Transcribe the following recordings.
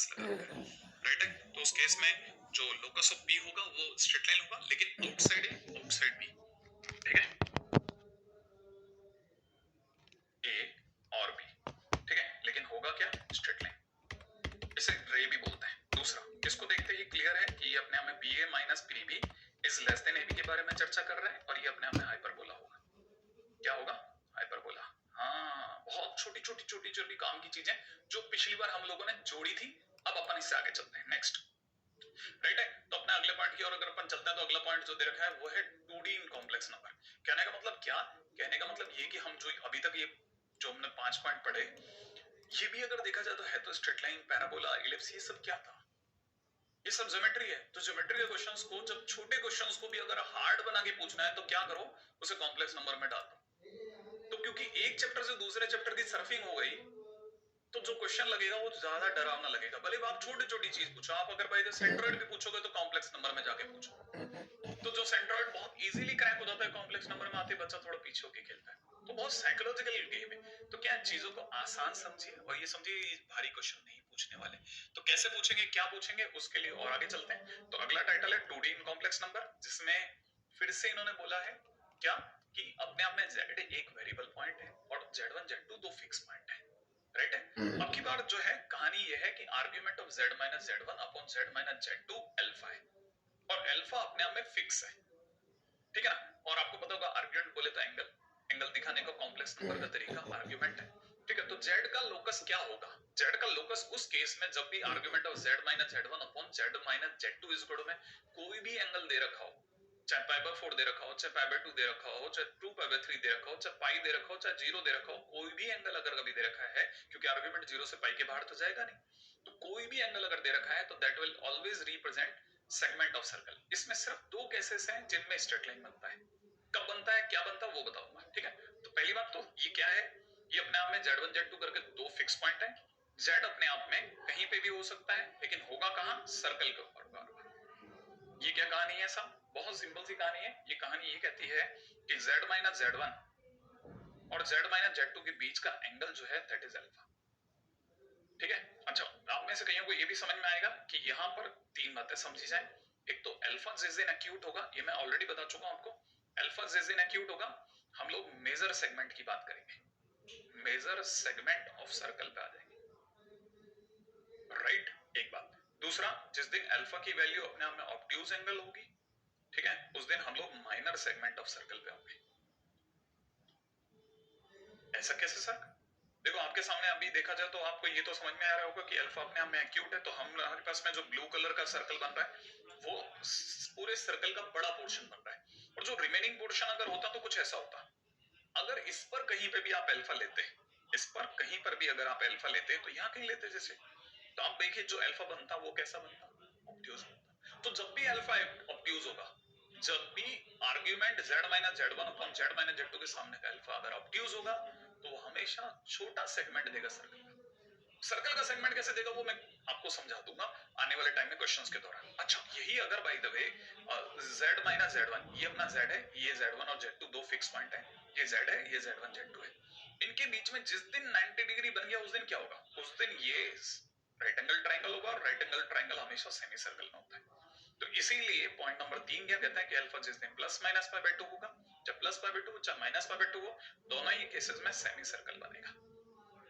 Angles लगा हुआ है, राइट है। तो उस केस में जो लोकस ऑफ बी होगा वो स्ट्रेट लाइन होगा, लेकिन आउटसाइड ए आउटसाइड बी, ठीक है, ए और बी, ठीक है, लेकिन होगा क्या, स्ट्रेट लाइन। इसे रे भी बोलते हैं। दूसरा, इसको देखते ही क्लियर है कि ये अपने आप में b a minus b b is less than a b के बारे में चर्चा कर रहा है, और ये अपने आप में हाइपरबोला होगा। क्या होगा, हाइपरबोला। हाँ, बहुत छोटी छोटी छोटी छोटी काम की चीजें जो पिछली बार हम लोगों ने जोड़ी थी, अब अपन इससे आगे चलते हैं। नेक्स्ट, राइट है। तो अपने अगले पॉइंट की ओर अगर अपन चलते हैं तो अगला पॉइंट जो दे रखा है वो है 2D इन कॉम्प्लेक्स नंबर। कहने का मतलब क्या, कहने का मतलब ये कि हम जो अभी तक ये जो हमने 5 पॉइंट पढ़े, ये भी अगर देखा जाए तो है तो स्ट्रेट लाइन, पैराबोला, इलिप्स, ये सब क्या था, ये सब ज्योमेट्री है। तो ज्योमेट्री के क्वेश्चंस को, जब छोटे क्वेश्चंस को भी अगर हार्ड बना के पूछना है तो क्या करो, उसे कॉम्प्लेक्स नंबर में डाल दो। तो क्योंकि एक चैप्टर से दूसरे चैप्टर की सर्फिंग हो गई, तो जो क्वेश्चन लगेगा वो ज्यादा डरावना लगेगा। भले आप छोटी छोटी चीज पूछो, आप अगर भाई सेंट्रॉइड भी पूछोगे तो कॉम्प्लेक्स नंबर में जाके पूछो। तो जो सेंट्रॉइड बहुत इजीली क्रैक हो जाता है, कॉम्प्लेक्स नंबर में आते बच्चा थोड़ा पीछे होके खेलता है। तो बहुत साइकोलॉजिकल गेम है। तो क्या चीजों को आसान समझिए और ये समझिए भारी क्वेश्चन नहीं पूछने वाले। तो कैसे पूछेंगे, क्या पूछेंगे, उसके लिए और आगे चलते हैं। तो अगला टाइटल है 2D इन कॉम्प्लेक्स नंबर, जिसमें फिर से इन्होंने बोला है क्या कि अपने आप में z एक वेरिएबल पॉइंट है और z1 z2 दो फिक्स पॉइंट है, राइट है। अब की बार जो है कहानी ये है कि argument of z minus z1 upon z minus z2 alpha है, और अल्फा अपने आप में फिक्स है, ठीक है ना। और आपको पता होगा आर्ग्यूमेंट बोले तो एंगल, एंगल दिखाने का कॉम्प्लेक्स नंबर का तरीका आर्ग्यूमेंट है, ठीक है। तो z का लोकस क्या होगा, z का लोकस उस केस में जब भी argument of z minus z1 upon z minus z2 is equal to में कोई भी एंगल दे रखा हो, चाहे पाई बाय 4 दे रखा हो, चाहे पाई बाय 2 दे रखा हो, चाहे 2 पाई बाय 3 दे रखा हो, चाहे पाई दे रखा हो, चाहे 0 दे रखा हो, कोई भी एंगल अगर कभी दे रखा है, क्योंकि आर्ग्यूमेंट 0 से पाई के बाहर तो जाएगा नहीं, तो कोई भी एंगल अगर दे रखा है तो that will always represent segment of circle. इसमें सिर्फ दो केसेस हैं जिनमें स्ट्रेट लाइन बनता है। कब बनता है, क्या बनता है, वो बताऊंगा, ठीक है। तो पहली बात तो ये क्या है, ये अपने आप में z1 z2 करके दो फिक्स पॉइंट है। z अपने आप में कहीं पे भी हो सकता है, लेकिन होगा कहां, सर्कल के ऊपर बार। ये क्या कहानी है साहब, बहुत सिंपल सी कहानी है। ये कहानी ये कहती है कि z माइनस z1 और z माइनस z2 के बीच का एंगल जो है दैट इज अल्फा, ठीक है। अच्छा, आप में से कईयों को ये भी समझ में आएगा कि यहाँ पर तीन बातें समझी जाए। एक तो अल्फा जिस दिन एक्यूट होगा, ये मैं ऑलरेडी बता चुका हूं आपको, अल्फा जिस दिन एक्यूट होगा हम लोग मेजर सेगमेंट की बात करेंगे, मेजर सेगमेंट ऑफ सर्कल पे आ जाएंगे, राइट, एक बात। दूसरा, जिस दिन अल्फा की वैल्यू अपने आप में ऑब्ट्यूज एंगल होगी, ठीक है, उस दिन हम लोग माइनर सेगमेंट ऑफ सर्कल पे होंगे। ऐसा कैसे सर, देखो आपके सामने अभी देखा जाए तो आपको ये तो समझ में आ रहा होगा कि अल्फा अपने आप में एक्यूट है, तो हमारे पास में जो ब्लू कलर का सर्कल बन रहा है वो पूरे सर्कल का बड़ा पोर्शन बन रहा है, और जो रिमेनिंग पोर्शन अगर होता तो कुछ ऐसा होता। अगर इस पर कहीं पे भी आप अल्फा लेते, इस पर कहीं पर भी अगर आप अल्फा लेते तो यहाँ कहीं लेते जैसे, तो आप देखिए जो अल्फा बनता वो कैसा बनता, ऑब्ट्यूज बनता। तो जब भी अल्फा ऑब्ट्यूज होगा, जब भी argument z minus z1 upon z minus z2 के सामने का अल्फा अगर ऑब्ट्यूज होगा तो वो हमेशा छोटा सेगमेंट देगा सर्कल का। सर्कल का सेगमेंट कैसे देगा वो मैं आपको समझा दूंगा आने वाले टाइम में क्वेश्चंस के दौरान। अच्छा, यही अगर by the way z minus z1, ये अपना z है, ये z1 और z2 दो फिक्स पॉइंट है, ये z है, ये z1 z2 है, इनके बीच में जिस दिन 90 डिग्री बन गया उस दिन क्या होगा, उस दिन ये राइट एंगल ट्राइंगल होगा, और राइट एंगल ट्राइंगल हमेशा सेमी सर्कल में होता है। तो इसीलिए पॉइंट नंबर 3 क्या कहता है कि अल्फा जिस दिन प्लस माइनस पाई बाय 2 होगा, चाहे प्लस पाई बाय 2 चाहे माइनस पाई बाय 2 हो, दोनों ही केसेस में सेमी सर्कल बनेगा।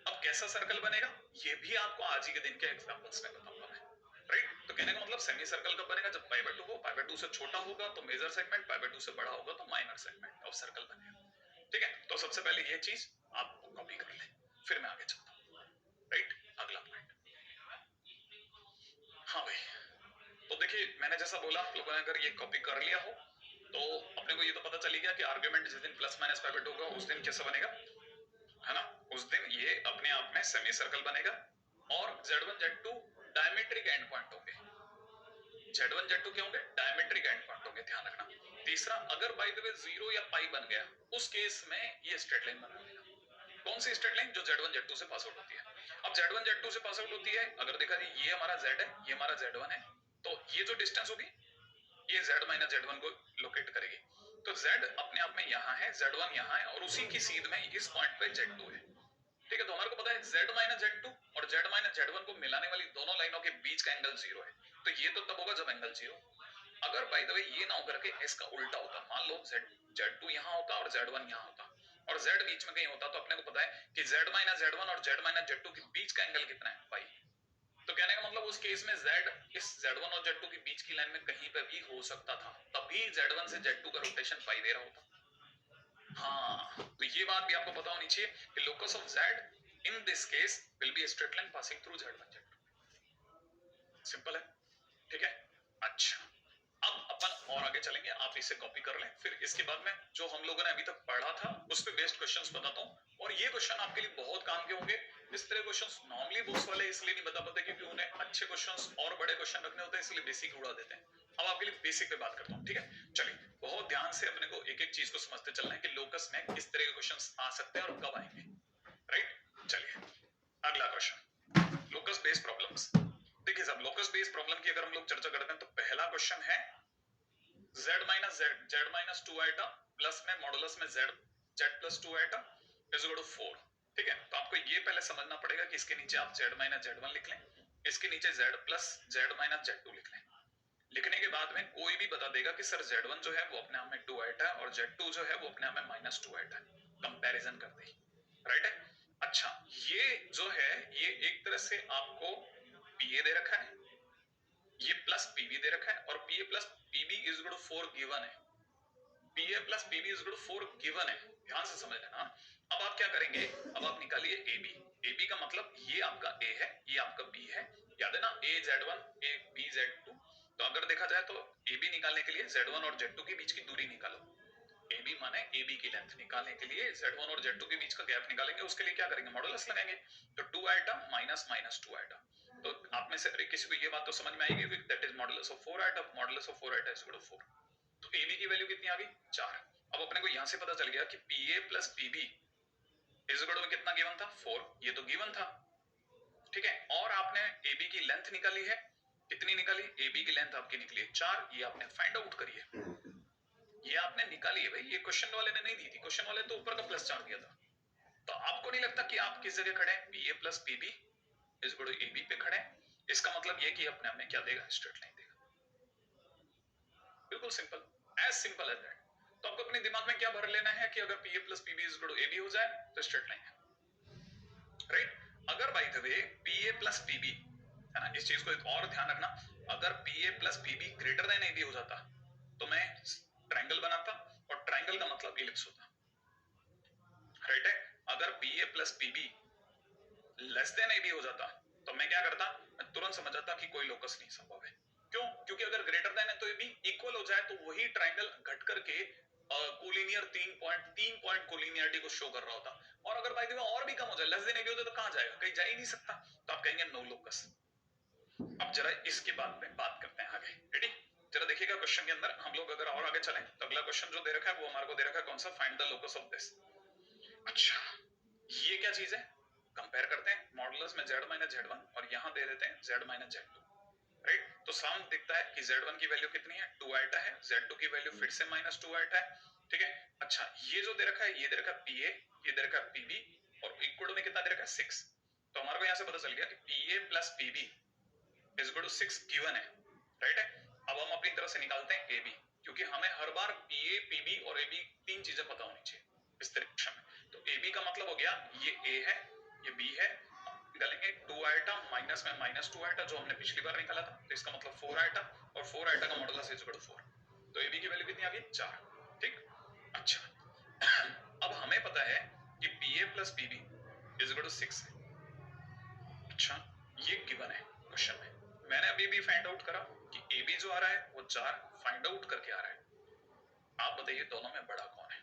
अब कैसा सर्कल बनेगा ये भी आपको आज ही के दिन के एग्जांपल्स में बताऊंगा मैं, राइट। तो कहने का मतलब सेमी सर्कल कब बनेगा, जब पाई बाय 2 हो, पाई बाय 2 से छोटा होगा तो मेजर सेगमेंट, पाई बाय 2 से बड़ा होगा तो माइनर सेगमेंट ऑफ सर्कल बनेगा, ठीक है। तो सबसे पहले ये चीज आप कॉपी कर ले, फिर मैं आगे चलता हूँ, राइट। अगला पॉइंट, हाँ भाई, तो देखिए मैंने जैसा बोला आप लोगों ने अगर ये कॉपी कर लिया हो तो अपने को ये तो पता चली गया कि आर्ग्यूमेंट जिस दिन प्लस माइनस पाई बाय 2 होगा उस दिन कैसा बनेगा, है ना, उस दिन ये अपने आप में सेमी सर्कल बनेगा, और z1 z2 diametric end point होंगे, z1 z2 क्या होंगे, डायमेट्रिक एंड पॉइंट होंगे, ध्यान रखना। तीसरा, अगर बाय द वे 0 या पाई बन गया उस केस में ये स्ट्रेट लाइन बना लेगा। कौन सी स्ट्रेट लाइन, जो z1 z2 से पास आउट होती है। अब z1 z2 से पास आउट होती है, अगर देखा जाए ये हमारा z है, ये हमारा z1 है, तो ये जो डिस्टेंस होगी ये z माइनस z1 को लोकेट करेगी। तो z अपने आप में यहाँ है, z1 यहाँ है, और उसी की सीध में इस पॉइंट पे z2 है, ठीक है, तो हमारे को पता है z माइनस z2 और z माइनस z1 को मिलाने वाली दोनों लाइनों के बीच का एंगल 0 है, तो ये तो तब होगा जब एंगल 0। अगर बाय द वे ये ना होकर के इसका उल्टा होता, मान लो z2 यहाँ होता और z1 यहाँ होता और z बीच में कहीं होता, तो अपने को पता है कि z माइनस z1 और z माइनस z2 के बीच का एंगल कितना है पाई। तो कहने का मतलब उस केस में z इस z1 और z2 के बीच की लाइन में कहीं पे भी हो सकता था, तभी z1 से z2 का रोटेशन पाई दे रहा होता। हाँ, तो ये बात भी आपको पता होनी चाहिए कि locus of z in this case will be a straight line passing through z1 z2। Simple है, ठीक है। अच्छा, अब अपन और आगे चलेंगे, आप इसे कॉपी कर लें, फिर इसके बाद में जो हम लोगों ने अभी तक पढ़ा था उस पे बेस्ड क्वेश्चंस बताता हूं, और ये क्वेश्चन आपके लिए बहुत काम के होंगे। इस तरह क्वेश्चंस नॉर्मली बुक्स वाले इसलिए नहीं बता पाते क्योंकि उन्हें अच्छे क्वेश्चंस और बड़े क्वेश्चन रखने होते हैं, इसलिए बेसिक उड़ा देते हैं। अब आपके लिए बेसिक पे बात करता हूं, ठीक है। चलिए, बहुत ध्यान से अपने को एक एक चीज को समझते चलना है कि लोकस में किस तरह के क्वेश्चंस आ सकते हैं और कब आएंगे, राइट। चलिए, अगला क्वेश्चन, लोकस बेस्ड प्रॉब्लम्स। देखिए साहब, लोकस बेस्ड प्रॉब्लम की अगर हम लोग चर्चा करते हैं तो पहला क्वेश्चन है z माइनस 2 आइटा प्लस में मॉडुलस में z plus 2 iota is equal to 4। ठीक है, तो आपको ये पहले समझना पड़ेगा कि इसके नीचे आप z माइनस z1 लिख लें, इसके नीचे z plus z minus z2 लिख लें। लिखने के बाद में कोई भी बता देगा कि सर z1 जो है वो अपने आप में 2 आइटा है और z2 जो है वो अपने आप में माइनस 2 आइटा है, कंपैरिजन करते ही, राइट है। अच्छा, ये जो है ये एक तरह से आपको pa दे रखा है, ये प्लस पीबी दे रखा है, और pa plus pb is equal to 4 given है, pa plus pb is equal to 4 given है, ध्यान से समझ लेना। अब आप क्या करेंगे, अब आप निकालिए ab, ab का मतलब ये आपका a है, ये आपका b है, याद है ना, a z1 a b z2। तो अगर देखा जाए तो ab निकालने के लिए z1 और z2 के बीच की दूरी निकालो, ab माने ab की लेंथ निकालने के लिए z1 और z2 के बीच का गैप निकालेंगे, उसके लिए क्या करेंगे, मॉडुलस लगाएंगे। तो 2 आइटा माइनस माइनस 2 आइटा, तो आप में से किसी को ये बात तो समझ में आएगी, that is modulus of 4 iota, modulus of 4 iota is equal to 4। तो AB की वैल्यू कितनी आ गई, 4। अब अपने को यहां से पता चल गया कि PA plus PB is equal to कितना गिवन था, 4, ये तो गिवन था, ठीक है। और आपने AB की लेंथ निकाली है, कितनी निकाली, AB की लेंथ आपकी निकली है 4, ये आपने फाइंड आउट करी है, ये आपने निकाली है भाई, ये क्वेश्चन वाले ने नहीं दी थी, क्वेश्चन वाले तो ऊपर का प्लस 4 दिया था। तो आपको नहीं लगता कि आप किस जगह खड़े हैं, PA plus PB is equal to AB पे खड़े हैं, इसका मतलब ये कि अपने हमें क्या देगा, स्ट्रेट लाइन देगा, बिल्कुल simple, as simple as that. तो आपको अपने दिमाग में क्या भर लेना है कि अगर PA plus PB is equal to AB हो जाए तो स्ट्रेट लाइन है, राइट। अगर by the way PA plus PB है ना, इस चीज को एक और ध्यान रखना, अगर PA plus PB greater than AB हो जाता तो मैं ट्रायंगल बनाता, और ट्रायंगल का मतलब इलिप्स होता, राइट है। अगर PA plus PB less than AB हो जाता तो मैं क्या करता, मैं तुरंत समझ जाता कि कोई लोकस नहीं संभव है। क्यों, क्योंकि अगर ग्रेटर देन है तो AB इक्वल हो जाए तो वही ट्रायंगल घट करके कोलिनियर 3 पॉइंट कोलिनियरिटी को शो कर रहा होता, और अगर बाय द वे और भी कम हो जाए, लेस देन AB होता तो कहां जाएगा, कहीं जा ही नहीं सकता, तो आप कहेंगे नो लोकस। अब जरा इसके बाद में बात करते हैं आगे, रेडी। जरा देखिएगा क्वेश्चन के अंदर हम लोग अगर और आगे चलें तो अगला क्वेश्चन जो दे रखा है वो हमारे को दे रखा है कौन सा, find the locus of this. अच्छा, ये क्या चीज है, कंपेयर करते हैं, मॉडुलस में z माइनस z1 और यहां दे देते हैं z माइनस z2, राइट। तो साम दिखता है कि z1 की वैल्यू कितनी है, 2 आइटा है, z2 की वैल्यू फिर से माइनस 2 आइटा है, ठीक है। अच्छा, ये जो दे रखा है ये दे रखा है PA, ये दे रखा है PB, और इक्वल में कितना दे रखा है 6। तो हमारे को यहां से पता चल गया कि PA plus PB is equal to 6 given है, राइट है। अब हम अपनी तरफ से निकालते हैं AB, क्योंकि हमें हर बार PA PB और AB तीन चीजें पता होनी चाहिए इस तरीके में। तो AB का मतलब हो गया ये A है, ये B है, निकालेंगे 2 आइटा माइनस में माइनस 2 आइटा जो हमने पिछली बार निकाला था, तो इसका मतलब 4 आइटा, और 4 आइटा का मॉडुलस इज इक्वल टू 4, तो AB की वैल्यू कितनी आ गई, 4, ठीक। अच्छा, अब हमें पता है कि PA plus PB is equal to 6 है। अच्छा, ये गिवन है क्वेश्चन में, मैंने अभी भी फाइंड आउट करा कि AB जो आ रहा है वो 4 फाइंड आउट करके आ रहा है। आप बताइए दोनों में बड़ा कौन है,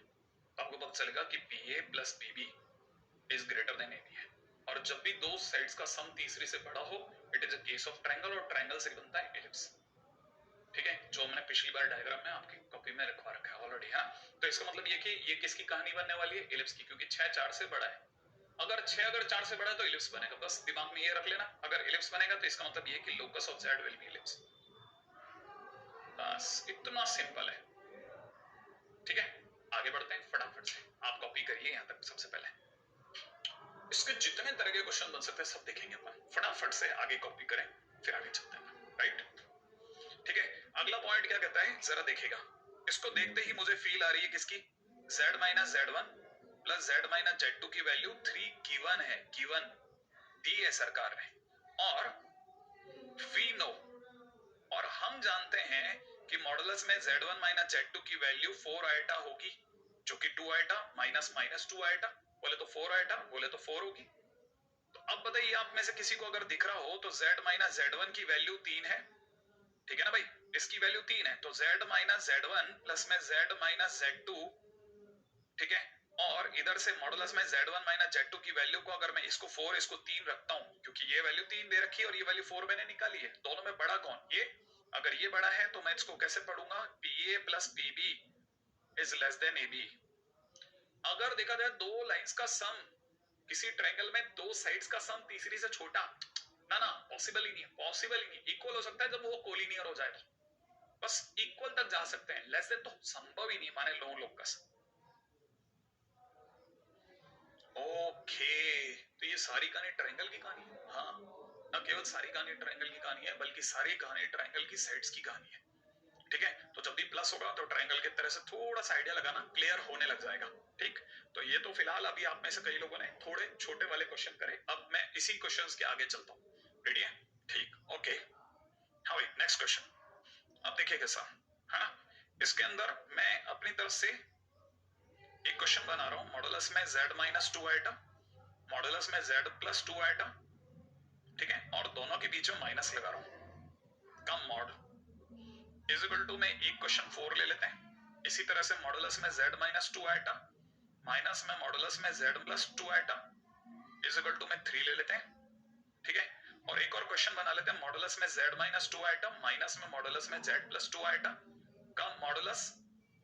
तो आपको पता चलेगा कि PA plus PB is greater than AB है, और जब भी दो साइड्स का सम तीसरे से बड़ा हो it is a case of triangle, और ट्रायंगल से बनता है एलिप्स, ठीक है, जो मैंने पिछली बार डायग्राम में आपकी कॉपी में रखवा रखा है ऑलरेडी, है। तो इसका मतलब ये कि ये किसकी कहानी बनने वाली है, एलिप्स की, क्योंकि 6 4 से बड़ा है। अगर 6 अगर 4 से बड़ा है तो एलिप्स बनेगा, बस दिमाग में ये रख लेना, अगर एलिप्स बनेगा तो इसका मतलब ये कि locus of z will be ellipse, बस इतना सिंपल है, ठीक है। आगे बढ़ते हैं फटाफट से, आप कॉपी करिए यहां तक सबसे पहले। इसके जितने तरह के क्वेश्चन बन सकते हैं सब देखेंगे अपन। फटाफट से आगे कॉपी करें, फिर आगे चलते हैं। राइट, ठीक है। अगला पॉइंट क्या कहता है, जरा देखिएगा। इसको देखते ही मुझे फील आ रही है किसकी, z minus z1 plus z minus z2 की वैल्यू 3 गिवन है, गिवन दी है सरकार ने, और वी नो, और हम जानते हैं कि मॉडुलस में z1 माइनस z2 की वैल्यू 4 आइटा होगी, जो कि 2 आइटा माइनस माइनस 2 आइटा, बोले तो 4 आइटा, बोले तो 4 होगी। तो अब बताइए आप में से किसी को अगर दिख रहा हो तो z माइनस z1 की वैल्यू 3 है, ठीक है ना भाई, इसकी वैल्यू 3 है, तो z माइनस z1 प्लस में z माइनस z2, ठीक है। और इधर से मॉडुलस में z1 माइनस z2 की वैल्यू को अगर मैं इसको 4 इसको 3 रखता हूं, क्योंकि ये वैल्यू 3 दे रखी है और ये वैल्यू 4 मैंने निकाली है, दोनों में बड़ा कौन, ये। अगर ये बड़ा है तो मैं इसको कैसे पढ़ूंगा, pa plus pb is less then ab। अगर देखा जाए दो लाइंस का सम, किसी ट्रायंगल में दो साइड्स का सम तीसरी से छोटा, ना ना पॉसिबल ही नहीं है, पॉसिबल ही नहीं। इक्वल हो सकता है जब वो कोलिनियर हो जाए, तो बस इक्वल तक जा सकते हैं, लेस देन तो संभव ही नहीं, माने लो लोकस। ओके, तो ये सारी कहानी ट्रायंगल की कहानी है। हाँ, न केवल सारी कहानी ट्रायंगल की कहानी है, बल्कि सारी कहानी ट्रायंगल की साइड्स की कहानी है, ठीक है। तो जब भी प्लस होगा तो ट्रायंगल की तरह से थोड़ा सा आइडिया लगाना, क्लियर होने लग जाएगा, ठीक। तो ये तो फिलहाल अभी आप में से कई लोगों ने थोड़े छोटे वाले क्वेश्चन करे, अब मैं इसी क्वेश्चंस के आगे चलता हूँ, रेडी है, ठीक, ओके। हाँ भाई, नेक्स्ट क्वेश्चन अब देखिए कैसा है ना। इसके अंदर मैं अपनी तरफ से एक क्वेश्चन बना रहा हूं, मॉडुलस में z माइनस 2 आइटा, मॉडुलस में z प्लस 2 आइटा, ठीक है, और दोनों के बीच में माइनस लगा रहा हूं, कम मॉड इज इक्वल टू में एक क्वेश्चन 4 ले लेते हैं। इसी तरह से मॉडुलस में z माइनस 2 आइटा माइनस में मॉडुलस में z plus 2 iota is equal to में 3 ले लेते हैं, ठीक है। और एक और क्वेश्चन बना लेते हैं, मॉडुलस में z माइनस 2 आइटा माइनस में मॉडुलस में z प्लस 2 आइटा का मॉडुलस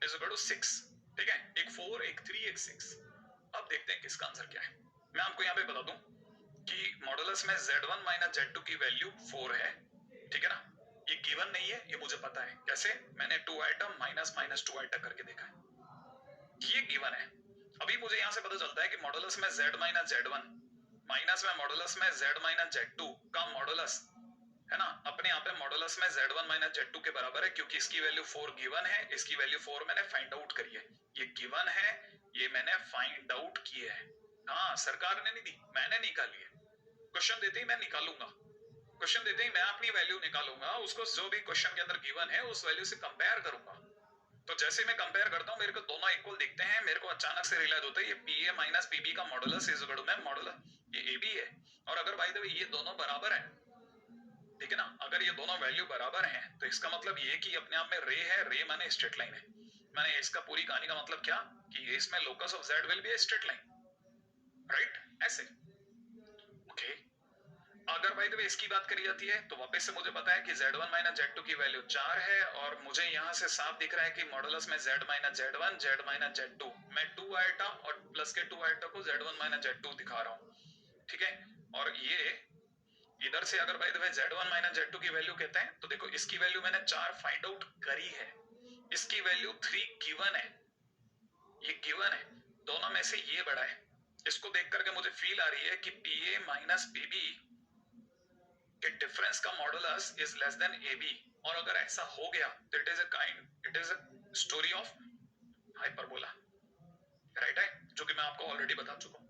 इज इक्वल टू 6, ठीक है। एक 4 एक 3 एक 6। अब देखते हैं किसका आंसर क्या है। मैं आपको यहाँ पे बता दूं कि मॉडुलस में z1 माइनस z2 की वैल्यू 4 है, ठीक है ना। ये गिवन नहीं है, ये मुझे पता है, कैसे, मैंने 2 आइटम माइनस माइनस 2 आइटम करके देखा है, ये गिवन है। अभी मुझे यहाँ से पता चलता है कि मॉडुलस में z माइनस z1 माइनस में मॉडुलस में z माइनस z2 का मॉडुलस है ना, अपने यहाँ पे मॉडुलस में z1 माइनस z2 के बराबर है, क्योंकि इसकी वैल्यू 4 गिवन है, इसकी वैल्यू 4 मैंने फाइंड आउट करी है। ये गिवन है, ये मैंने फाइंड आउट की है। हाँ, सरकार ने नहीं दी, मैंने निकाली है। क्वेश्चन देते ही मैं निकालूंगा, क्वेश्चन देते ही मैं अपनी वैल्यू निकालूंगा, उसको जो भी क्वेश्चन के अंदर गिवन है उस वैल्यू से कंपेयर करूंगा। तो जैसे मैं कंपेयर करता हूं, मेरे को दोनों इक्वल दिखते हैं, मेरे को अचानक से रियलाइज होता है ये pa माइनस pb का मॉडुलस इज इक्वल टू में मॉडुलस ये ab है, और अगर बाय द वे ये दोनों बराबर है, ठीक है ना, अगर ये दोनों वैल्यू बराबर हैं तो इसका मतलब ये कि अपने आप में रे है, रे माने स्ट्रेट लाइन है। माने इसका पूरी कहानी का मतलब क्या, कि इसमें locus of z will be a straight line, right, ऐसे, ओके। अगर बाय द वे इसकी बात करी जाती है तो वापस से मुझे पता है कि z1 माइनस z2 की वैल्यू 4 है, और मुझे यहाँ से साफ दिख रहा है कि मॉडुलस में z minus z1 z minus z2, मैं 2 आइटा और प्लस के 2 आइटा को z1 माइनस z2 दिखा रहा हूँ, ठीक है। और ये इधर से अगर by the way z1 minus z2 की वैल्यू कहते हैं, तो देखो इसकी वैल्यू मैंने 4 फाइंड आउट करी है, इसकी वैल्यू 3 गिवन है, ये गिवन है, दोनों में से ये बड़ा है। इसको देख करके मुझे फील आ रही है कि pa माइनस pb के डिफरेंस का modulus is less then ab, और अगर ऐसा हो गया तो it is a story of hyperbola, right है, जो कि मैं आपको ऑलरेडी बता चुका हूं।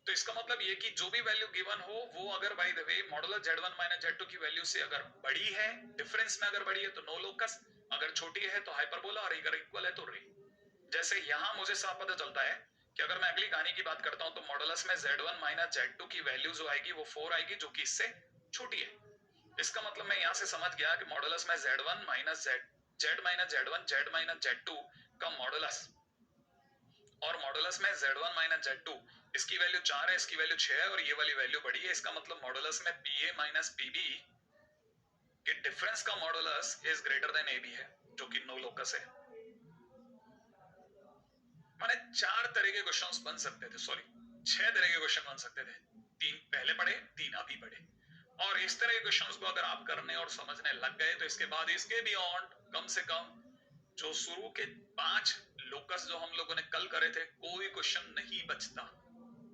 तो इसका मतलब ये कि जो भी वैल्यू गिवन हो वो अगर by the way modulus z1 minus z2 की वैल्यू से अगर बड़ी है, डिफरेंस में अगर बड़ी है तो नो लोकस, अगर छोटी है तो हाइपरबोला, और अगर इक्वल है तो रे। जैसे यहां मुझे साफ पता चलता है कि अगर मैं अगली कहानी की बात करता हूं तो मॉडुलस में z1 माइनस z2 की वैल्यू जो आएगी वो 4 आएगी, जो कि इससे छोटी है। इसका मतलब मैं यहां से समझ गया कि मॉडुलस में z1 minus z minus z1 z minus z2 का मॉडुलस, और मॉडुलस में z1 माइनस z2, इसकी वैल्यू 4 है, इसकी वैल्यू 6 है, और ये वाली वैल्यू बड़ी है। इसका मतलब मॉडुलस में pa माइनस pb के डिफरेंस का modulus is greater than ab है, जो कि नो लोकस है। माने 4 तरह के क्वेश्चंस बन सकते थे, सॉरी 6 तरह के क्वेश्चन बन सकते थे, 3 पहले पढ़े 3 अभी पढ़े। और इस तरह के क्वेश्चंस को अगर आप करने और समझने लग गए तो इसके बाद इसके बियॉन्ड कम से कम जो शुरू के 5 लोकस जो हम लोगों ने कल करे थे, कोई क्वेश्चन नहीं बचता,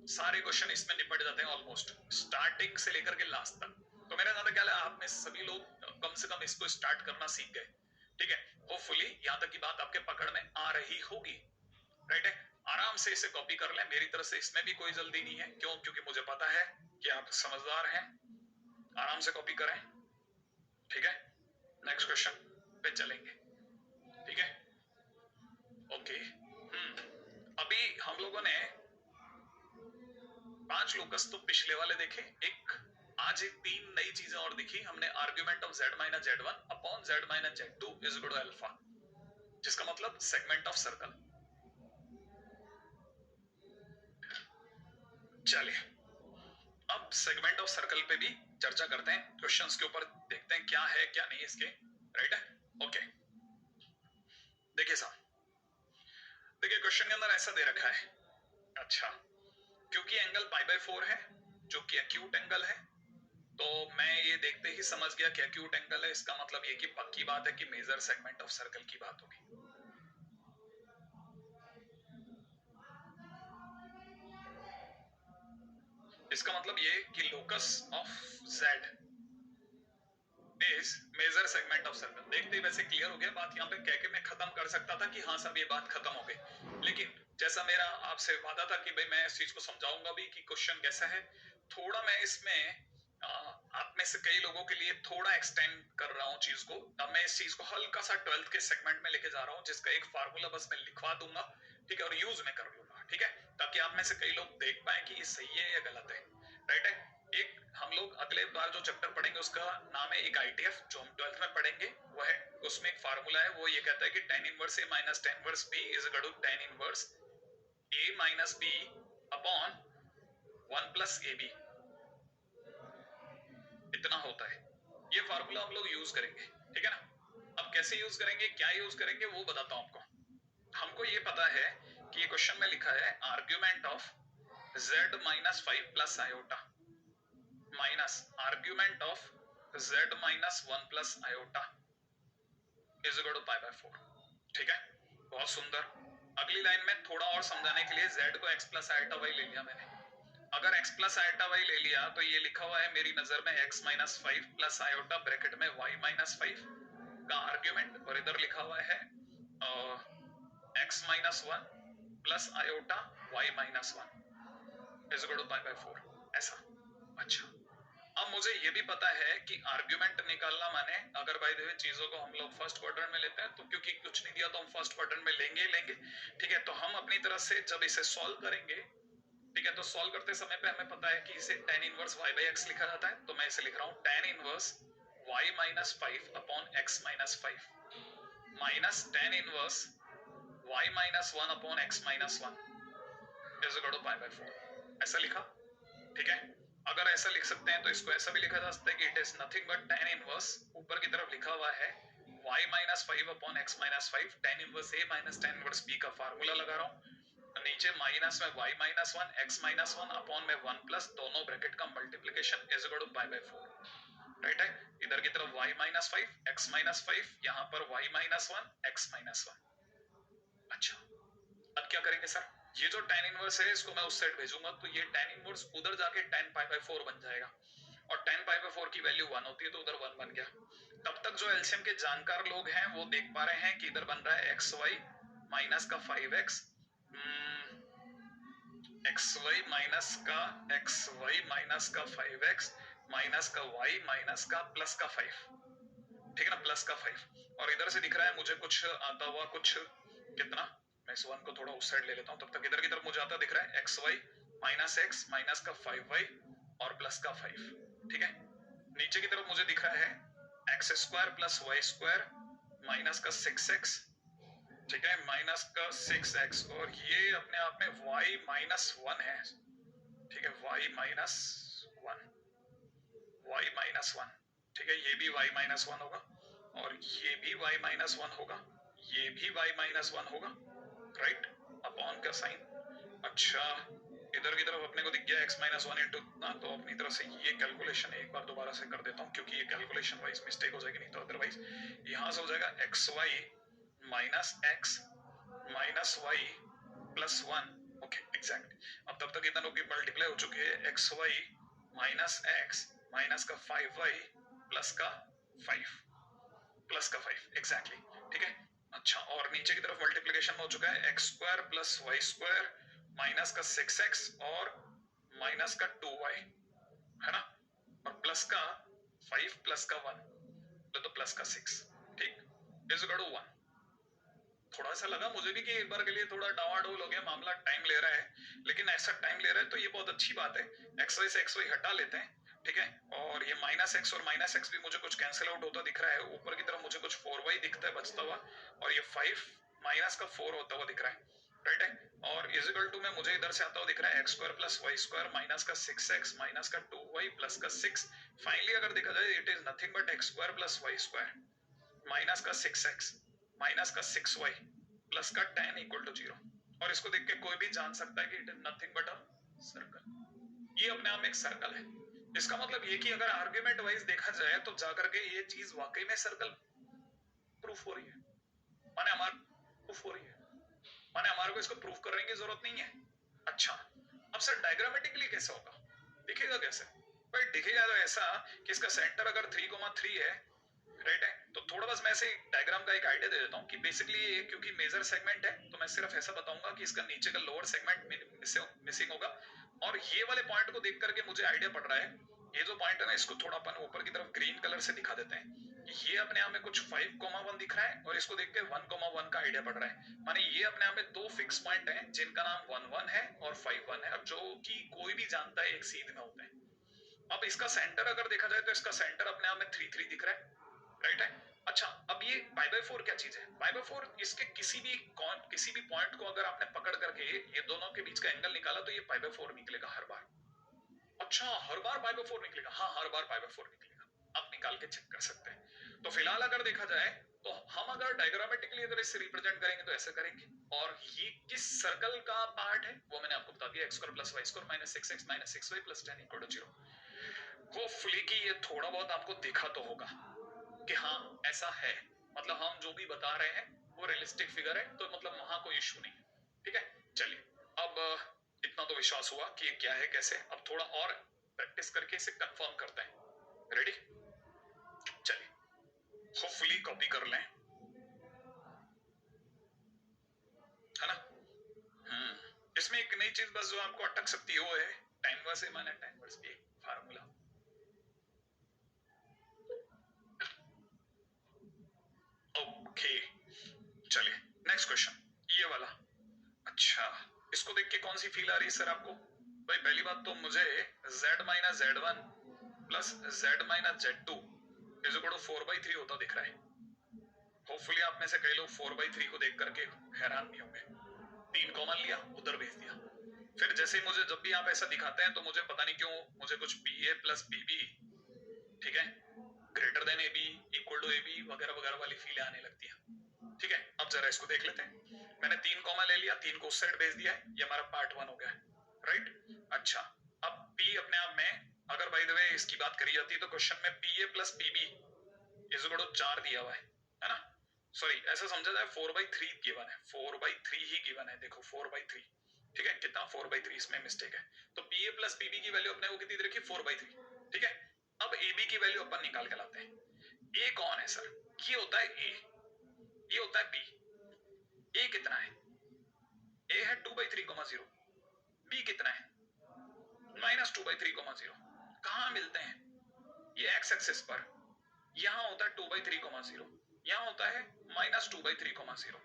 सारे क्वेश्चन इसमें निपट जाते हैं ऑलमोस्ट, स्टार्टिंग से लेकर के लास्ट तक। तो मेरा ज्यादा ख्याल है आप में सभी लोग कम से कम इसको स्टार्ट करना सीख गए, ठीक है। होपफुली यहाँ तक की बात आपके पकड़ में आ रही होगी, राइट है। आराम से इसे कॉपी कर लें, मेरी तरफ से इसमें भी कोई जल्दी नहीं है। क्यों? क्योंकि मुझे पता है कि आप समझदार हैं। आराम से कॉपी करें, ठीक है। नेक्स्ट क्वेश्चन पे चलेंगे, ठीक है। ओके, अभी हम लोगों ने 5 लोकस तो पिछले वाले देखे, आज एक 3 नई चीजें और दिखी हमने। Argument of z minus z1 upon z minus z2 is equal to alpha, जिसका मतलब सेगमेंट ऑफ सर्कल। चलिए अब सेगमेंट ऑफ सर्कल पे भी चर्चा करते हैं, क्वेश्चंस के ऊपर देखते हैं क्या है क्या नहीं इसके, राइट है। ओके, देखिए साहब, देखिए क्वेश्चन के अंदर ऐसा दे रखा है। अच्छा, क्योंकि एंगल π/4 है जो कि एक्यूट एंगल है, तो मैं ये देखते ही समझ गया कि एक्यूट एंगल है। इसका मतलब ये कि पक्की बात है कि मेजर सेगमेंट ऑफ सर्कल की बात होगी। इसका मतलब ये कि locus of z is major segment of circle. देखते ही वैसे क्लियर हो गया बात। यहाँ पे कह के मैं खत्म कर सकता था कि हाँ सब ये बात खत्म हो गई, लेकिन जैसा मेरा आपसे वादा था कि भाई मैं इस चीज को समझाऊंगा भी कि क्वेश्चन कैसा है, थोड़ा मैं इसमें आप में से कई लोगों के लिए थोड़ा एक्सटेंड कर रहा हूँ चीज को। अब मैं इस चीज को हल्का सा 12th के सेगमेंट में लेके जा रहा हूँ, जिसका एक फार्मूला बस मैं लिखवा दूंगा, ठीक है, और यूज में कर लूंगा, ठीक है, ताकि आप में से कई लोग देख पाए कि ये सही है या गलत है, राइट है। एक हम लोग अगले बार जो चैप्टर पढ़ेंगे उसका नाम है एक ITF, जो हम 12th में पढ़ेंगे वो है, उसमें एक फार्मूला है, वो ये कहता है कि tan inverse A minus tan inverse B is equal to tan inverse A minus B upon 1 plus AB, इतना होता है। ये फार्मूला हम लोग यूज करेंगे, ठीक है ना। अब कैसे यूज करेंगे, क्या यूज करेंगे, वो बताता हूं आपको। हमको ये पता है कि ये क्वेश्चन में लिखा है argument of z minus 5 plus iota minus argument of z minus 1 plus iota is equal to π/4, ठीक है। बहुत सुंदर। अगली लाइन में थोड़ा और समझाने के लिए z को x प्लस आयोटा y ले लिया मैंने। अगर x प्लस आयोटा y ले लिया तो ये लिखा हुआ है मेरी नजर में x minus 5 plus iota bracket में y माइनस 5 का आर्ग्यूमेंट, और इधर लिखा हुआ है x minus 1 plus iota y minus 1 is equal to π/4, ऐसा। अच्छा, अब मुझे ये भी पता है कि आर्ग्यूमेंट निकालना माने, अगर बाय द वे चीजों को हम लोग फर्स्ट क्वाड्रेंट में लेते हैं तो क्योंकि कुछ नहीं दिया तो हम फर्स्ट क्वाड्रेंट में लेंगे ही लेंगे, ठीक है। तो हम अपनी तरफ से जब इसे सॉल्व करेंगे, ठीक है, तो सॉल्व करते समय पे हमें पता है कि इसे tan इनवर्स y/x लिखा जाता है, तो मैं इसे लिख रहा हूं tan inverse y minus 5 upon x minus 5 minus tan inverse y minus 1 upon x minus 1 is equal to π/4, ऐसा लिखा, ठीक है। अगर ऐसा लिख सकते हैं तो इसको ऐसा भी लिखा जा सकता है कि it is nothing but tan inverse, ऊपर की तरफ लिखा हुआ है y minus 5 upon x minus 5 tan inverse A minus tan inverse B का फार्मूला लगा रहा हूँ, नीचे माइनस में y minus 1 x minus 1 upon में 1 प्लस दोनों ब्रैकेट का multiplication is equal to π/4, right है। इधर की तरफ y माइनस 5 x माइनस 5, यहाँ पर y माइनस 1 x माइनस 1। अच्छा, अब क्या करेंगे सर, ये जो tan इनवर्स है इसको मैं उस साइड भेजूंगा तो ये tan इनवर्स उधर जाके tan π/4 बन जाएगा, और tan π/4 की वैल्यू 1 होती है तो उधर 1 बन गया। तब तक जो एलसीएम के जानकार लोग हैं वो देख पा रहे हैं कि इधर बन रहा है xy माइनस का 5x, xy माइनस का 5x माइनस का y माइनस का प्लस का 5, ठीक है ना, प्लस का 5। और इधर से दिख रहा है मुझे कुछ आता हुआ, कुछ कितना, मैं इस 1 को थोड़ा उस साइड ले लेता हूं, तब तक इधर की तरफ मुझे आता दिख रहा है xy माइनस x माइनस का 5y और प्लस का 5, ठीक है। नीचे की तरफ मुझे दिख रहा है x square plus y square minus का 6x, ठीक है, माइनस का 6x, और ये अपने आप में y माइनस 1 है, ठीक है, y माइनस 1, ठीक है, ये भी y माइनस 1 होगा, और ये भी y माइनस 1 होगा, ये भी y माइनस 1 होगा, राइट, अपॉन का साइन। अच्छा, इधर की तरफ अपने को दिख गया x माइनस 1 इंटू ना, तो अपनी तरफ से ये कैलकुलेशन एक बार दोबारा से कर देता हूँ क्योंकि ये कैलकुलेशन वाइज मिस्टेक हो जाएगी, नहीं तो अदरवाइज यहाँ से हो जाएगा xy minus x minus y plus 1 okay exact. अब तब तक इतना लोग की मल्टीप्लाई हो चुके हैं, x y minus x minus का 5y प्लस का 5 एग्जैक्टली, ठीक है। अच्छा, और नीचे की तरफ मल्टीप्लिकेशन में हो चुका है x square plus Y square minus का 6x और माइनस का 2y, है ना, और प्लस का 5 प्लस का 1 तो प्लस का 6, ठीक, इज इक्वल टू 1। थोड़ा सा लगा मुझे भी कि एक बार के लिए थोड़ा डावाडोल हो गया मामला, टाइम ले रहा है, लेकिन ऐसा टाइम ले रहा है तो ये बहुत अच्छी बात है। एक्स वाई से एक्स वाई हटा लेते हैं, ठीक है, और ये माइनस एक्स और माइनस एक्स भी मुझे कुछ कैंसिल आउट होता दिख रहा है, ऊपर की तरफ मुझे कुछ 4y दिखता है बचता हुआ, और ये 5 माइनस का 4 होता हुआ दिख रहा है, राइट है, और इज इक्वल टू में मुझे इधर से आता हुआ दिख रहा है x square plus Y square minus का 6x माइनस का 2y प्लस का 6। फाइनली अगर देखा जाए it is nothing but x square plus Y square minus का 6x माइनस का 6y प्लस का tan इक्वल टू 0। और इसको देख के कोई भी जान सकता है कि it is nothing but a circle. ये अपने आप में एक सर्कल है। इसका मतलब ये कि अगर आर्ग्यूमेंट वाइज देखा जाए तो जाकर के ये चीज वाकई में सर्कल प्रूफ हो रही है, माने हमारे प्रूफ हो रही है, माने हमारे को इसको प्रूफ करने की जरूरत नहीं है। अच्छा, अब सर डायग्रामेटिकली कैसे होगा, दिखेगा कैसे? भाई दिखेगा तो ऐसा कि इसका सेंटर अगर 3,3 है, राइट है, तो थोड़ा बस मैं ऐसे डायग्राम का एक आइडिया दे देता हूँ कि बेसिकली ये क्योंकि मेजर सेगमेंट है तो मैं सिर्फ ऐसा बताऊंगा कि इसका नीचे का लोअर सेगमेंट मिसिंग होगा, और ये वाले पॉइंट को देख करके मुझे आइडिया पड़ रहा है, ये जो पॉइंट है ना इसको थोड़ा अपन ऊपर की तरफ ग्रीन कलर से दिखा देते हैं। ये अपने आप में कुछ 5,1 दिख रहा है और इसको देख के 1,1 का आइडिया पड़ रहा है, माने ये अपने आप में दो फिक्स पॉइंट हैं जिनका नाम 1,1 है और 5,1 है, और जो कि कोई भी जानता है एक सीध में होते हैं। अब इसका सेंटर अगर देखा जाए तो इसका सेंटर अपने आप में 3,3 दिख रहा है, राइट है। अच्छा, अब ये π/4 क्या चीज है? π/4 इसके किसी भी पॉइंट को अगर आपने पकड़ करके ये दोनों के बीच का एंगल निकाला तो ये π/4 निकलेगा हर बार। अच्छा, हर बार π/4 निकलेगा? हाँ, हर बार π/4 निकलेगा, आप निकाल के चेक कर सकते हैं। तो फिलहाल अगर देखा जाए तो हम अगर डायग्रामेटिकली अगर इसे रिप्रेजेंट करेंगे तो ऐसे करेंगे, और ये किस सर्कल का पार्ट है वो मैंने आपको बता दिया, x square plus Y square minus 6x minus 6y plus tan equal to 0। Hopefully कि ये थोड़ा बहुत आपको दिखा तो होगा कि हाँ ऐसा है, मतलब हम जो भी बता रहे हैं वो रियलिस्टिक फिगर है, तो मतलब वहां कोई इशू नहीं है, ठीक है। चलिए, अब इतना तो विश्वास हुआ कि ये क्या है कैसे, अब थोड़ा और प्रैक्टिस करके इसे कंफर्म करते हैं। रेडी? चलिए, होपफुली कॉपी कर लें, है ना। इसमें एक नई चीज बस जो आपको अटक सकती है वो है time verse A minus time verse B formula. Okay, चलिए नेक्स्ट क्वेश्चन, ये वाला। अच्छा, इसको देख के कौन सी फील आ रही है सर आपको? भाई पहली बात तो मुझे z minus z1 plus z minus z2 is equal to 4/3 होता दिख रहा है। होपफुली आप में से कई लोग 4/3 को देख करके हैरान नहीं होंगे। 3 कॉमन लिया, उधर भेज दिया, फिर जैसे ही मुझे जब भी आप ऐसा दिखाते हैं तो मुझे पता नहीं क्यों मुझे कुछ ba प्लस bb, ठीक है, greater than ab equal to ab वगैरह वगैरह वाली फीलें आने लगती है, ठीक है। अब जरा इसको देख लेते हैं, मैंने 3 कॉमा ले लिया, 3 को उस साइड भेज दिया है, ये हमारा पार्ट 1 हो गया है, राइट। अच्छा, अब p अपने आप में अगर बाय द वे इसकी बात करी जाती है तो क्वेश्चन में pa plus bb is equal to 4 दिया हुआ है ना, सॉरी ऐसा समझा जाए 4/3 गिवन है, 4/3 ही गिवन है, देखो 4/3, ठीक है, कितना 4/3, इसमें मिस्टेक है। तो pa प्लस bb की वैल्यू अपने को कितनी रखी? 4/3, ठीक है। अब ab की वैल्यू अपन निकाल के लाते हैं। a कौन है सर? ये होता है a, ये होता है b। a कितना है? a है 2/3,0, b कितना है? माइनस 2/3,0। कहां मिलते हैं? ये x एक्सिस पर, यहां होता है 2/3,0, यहां होता है माइनस 2/3,0।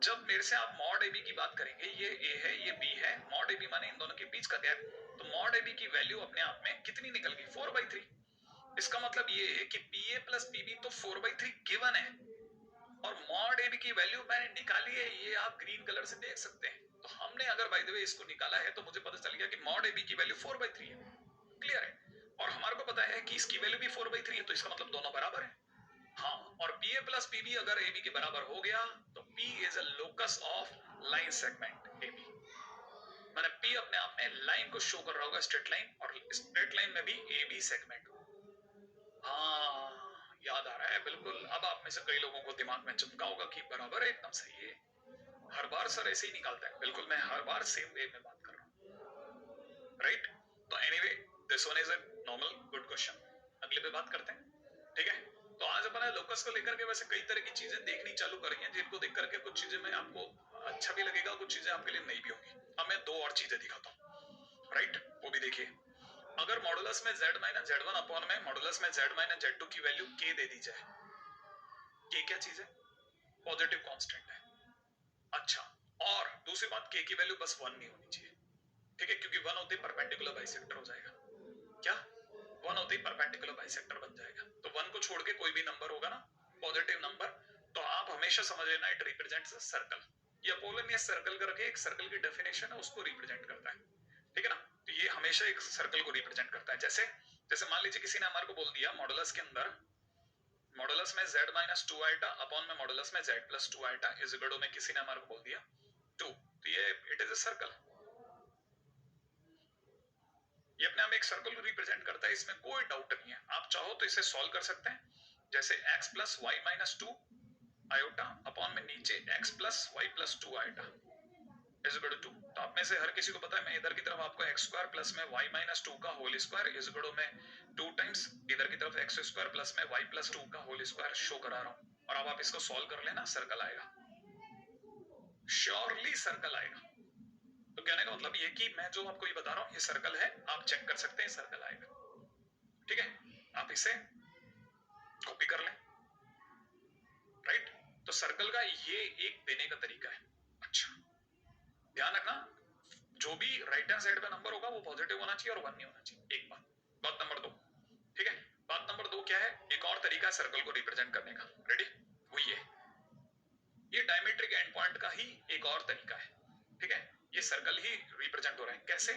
जब मेरे से आप मॉड ab की बात करेंगे, ये a है ये b है, मॉड ab माने इन दोनों के बीच का गैप, तो मॉड ab की वैल्यू अपने आप में कितनी निकल गई? 4/3। इसका मतलब ये है कि pa प्लस pb तो 4/3 गिवन है, और मॉड ab की वैल्यू मैंने निकाली है, ये आप ग्रीन कलर से देख सकते हैं। तो हमने अगर बाय द वे इसको निकाला है तो मुझे पता चल गया कि मॉड ab की वैल्यू 4/3 है, क्लियर है। और हमारे को पता है कि इसकी वैल्यू भी 4/3 है, तो इसका मतलब दोनों बराबर है। हाँ, और pa प्लस pb अगर ab के बराबर हो गया तो p is a locus of line segment ab, मैंने p अपने आप में लाइन को शो कर रहा होगा, स्ट्रेट लाइन, और स्ट्रेट लाइन में भी ab सेगमेंट। हाँ, याद आ रहा है बिल्कुल। अब आप में से कई लोगों को दिमाग में चमका होगा कि बराबर है, एकदम सही है। हर बार सर ऐसे ही निकालता है, बिल्कुल मैं हर बार सेम वे में बात कर रहा हूँ, राइट? तो anyway this one is a normal good question, अगले पे बात करते हैं, ठीक है? तो आज अपन लोकस को लेकर के वैसे कई तरह की चीजें देखनी चालू करी हैं, जिनको देख करके कुछ चीजें मैं आपको अच्छा भी लगेगा, कुछ चीजें आपके लिए नहीं भी होंगी। अब मैं दो और चीजें दिखाता हूँ, राइट? वो भी देखिए, अगर मॉडुलस में z माइनस z1 अपॉन में मॉडुलस में z माइनस z2 की वैल्यू k दे दी जाए, k क्या चीज है? पॉजिटिव कांस्टेंट है। अच्छा, और दूसरी बात, k की वैल्यू बस 1 नहीं होनी चाहिए, ठीक है? क्योंकि 1 होते ही परपेंडिकुलर बाइसेक्टर हो जाएगा। क्या 1 होते ही परपेंडिकुलर बाइसेक्टर बन जाएगा। तो 1 को छोड़ के कोई भी नंबर होगा ना, पॉजिटिव नंबर, तो आप हमेशा समझ लेना इट रिप्रेजेंट्स अ सर्कल। ये अपोलोनियस सर्कल करके एक सर्कल की डेफिनेशन है, उसको रिप्रेजेंट करता है, ठीक है ना? तो ये हमेशा एक सर्कल को रिप्रेजेंट करता है। जैसे जैसे मान लीजिए किसी ने हमारे को बोल दिया मॉडुलस के अंदर, मॉडुलस में z माइनस 2 आइटा अपॉन में मॉडुलस में z plus 2 iota is equal to में किसी ने हमारे को बोल दिया 2, तो ये इट इज अ सर्कल, ये अपने आप एक सर्कल को रिप्रेजेंट करता है, इसमें कोई डाउट नहीं है। आप चाहो तो इसे सॉल्व कर सकते हैं, जैसे x plus y minus 2 iota upon में नीचे x plus y plus 2 iota is equal to 2। तो आप में से हर किसी को पता है, मैं इधर की तरफ आपको x स्क्वायर प्लस में y माइनस 2 का whole square is equal to में 2 टाइम्स इधर की तरफ x स्क्वायर प्लस में y प्लस 2 का होल स्क्वायर शो करा रहा हूं, और अब आप इसको सॉल्व कर लेना, सर्कल आएगा, श्योरली सर्कल आएगा। तो कहने का मतलब ये कि मैं जो आपको ये बता रहा हूं ये सर्कल है, आप चेक कर सकते हैं, सर्कल आएगा, ठीक है? आप इसे कॉपी कर लें, राइट? तो सर्कल का ये एक देने का तरीका है। अच्छा, ध्यान रखना, जो भी राइट हैंड साइड पे नंबर होगा वो पॉजिटिव होना चाहिए और 1 नहीं होना चाहिए, एक बात। बात नंबर 2, ठीक है? बात नंबर 2 क्या है? एक और तरीका सर्कल को रिप्रेजेंट करने का, रेडी? वो ये डायमेट्रिक एंड पॉइंट का ही एक और तरीका है, ठीक है? ये सर्कल ही रिप्रेजेंट हो रहा है, कैसे?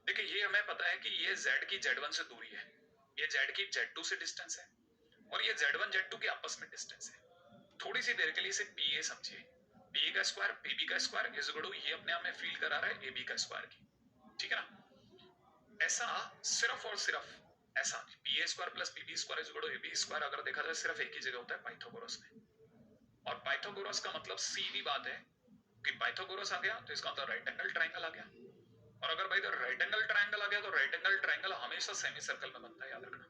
देखिए, ये हमें पता है कि ये z की z1 से दूरी है, ये z की z2 से डिस्टेंस है, और ये z1 z2 के आपस में डिस्टेंस है। थोड़ी सी देर के लिए इसे pa समझिए, pa का स्क्वायर pb का स्क्वायर इज इक्वल टू, ये अपने आप में फील करा रहा है ab का स्क्वायर की, ठीक है ना? ऐसा सिर्फ और सिर्फ ऐसा pa square plus pb square is equal to ab square अगर देखा जाए सिर्फ एक ही जगह होता है, पाइथागोरस में। और पाइथागोरस का मतलब सीधी बात है कि पाइथागोरस आ गया तो इसका मतलब राइट एंगल ट्रायंगल आ गया, और अगर भाई तो राइट एंगल ट्रायंगल आ गया तो राइट एंगल ट्रायंगल हमेशा सेमी सर्कल में बनता है, याद रखना।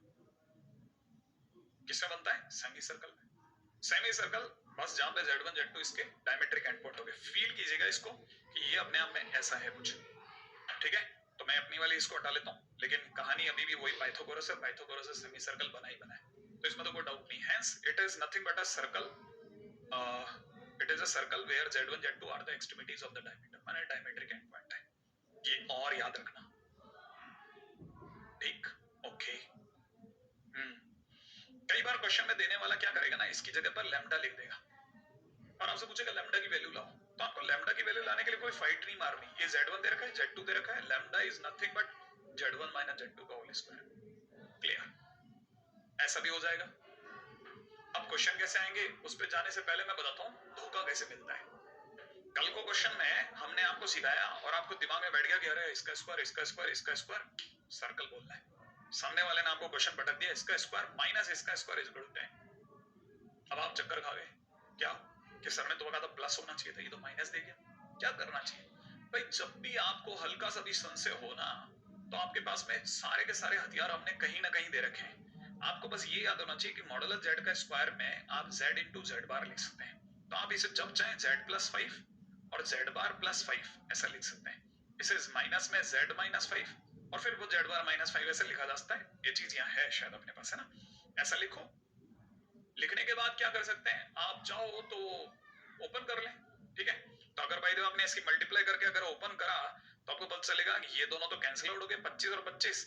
किसमें बनता है? सेमी सर्कल में। सेमी सर्कल बस जहां पे z1 z2 इसके डायमेट्रिक एंड पॉइंट हो गए, फील कीजिएगा इसको कि ये अपने आप में ऐसा है कुछ, ठीक है? तो मैं अपनी वाली इसको हटा लेता हूं, लेकिन कहानी अभी भी वही पाइथागोरस है, पाइथागोरस से सेमी सर्कल बना ही बना है, तो इसमें तो कोई डाउट नहीं। Hence it is nothing but a circle, it is a circle where z1 z2 are the extremities of the diameter, माने डायमेट्रिक एंड पॉइंट है ये, और याद रखना, ठीक? ओके। कई बार क्वेश्चन में देने वाला क्या करेगा ना, इसकी जगह पर लैम्डा लिख देगा और आपसे पूछेगा लैम्डा की वैल्यू लाओ, तो आपको लैम्डा की वैल्यू लाने के लिए कोई फाइट नहीं मारनी, ये z1 दे रखा है, z2 दे रखा है, lambda is nothing but z1 minus z2 का होल स्क्वायर, क्लियर? ऐसा भी हो जाएगा। अब क्वेश्चन कैसे आएंगे उस पे जाने से पहले मैं बताता हूं धोखा कैसे मिलता है। कल को क्वेश्चन में हमने आपको सिखाया और आपको दिमाग में बैठ गया कि अरे इसका स्क्वायर इसका स्क्वायर इसका स्क्वायर सर्कल बोलना है, सामने वाले ने आपको क्वेश्चन पटक दिया इसका स्क्वायर माइनस इसका स्क्वायर इज इक्वल टू 10, अब आप चक्कर खा गए, क्या कि सर ने तो कहा था प्लस होना चाहिए था, ये तो माइनस दे गया, क्या करना चाहिए? भाई जब भी आपको हल्का सा भी संशय हो ना, तो आपके पास में सारे के सारे हथियार हमने कहीं ना कहीं दे रखे हैं, आपको बस ये याद होना चाहिए कि मॉडुलस z का स्क्वायर में आप z इंटू z बार लिख सकते हैं, तो आप इसे जब चाहें z प्लस 5 और z बार प्लस 5 ऐसा लिख सकते हैं, इसे माइनस में z माइनस 5 और फिर वो z बार माइनस 5 ऐसे लिखा जा सकता है, ये चीज यहाँ है शायद अपने पास, है ना? ऐसा लिखो। लिखने के बाद क्या कर सकते हैं, आप चाहो तो ओपन कर लें, ठीक है? तो अगर भाई देखो आपने इसकी मल्टीप्लाई करके अगर ओपन करा तो आपको पता चलेगा कि ये दोनों तो कैंसिल आउट हो गए, 25 और 25,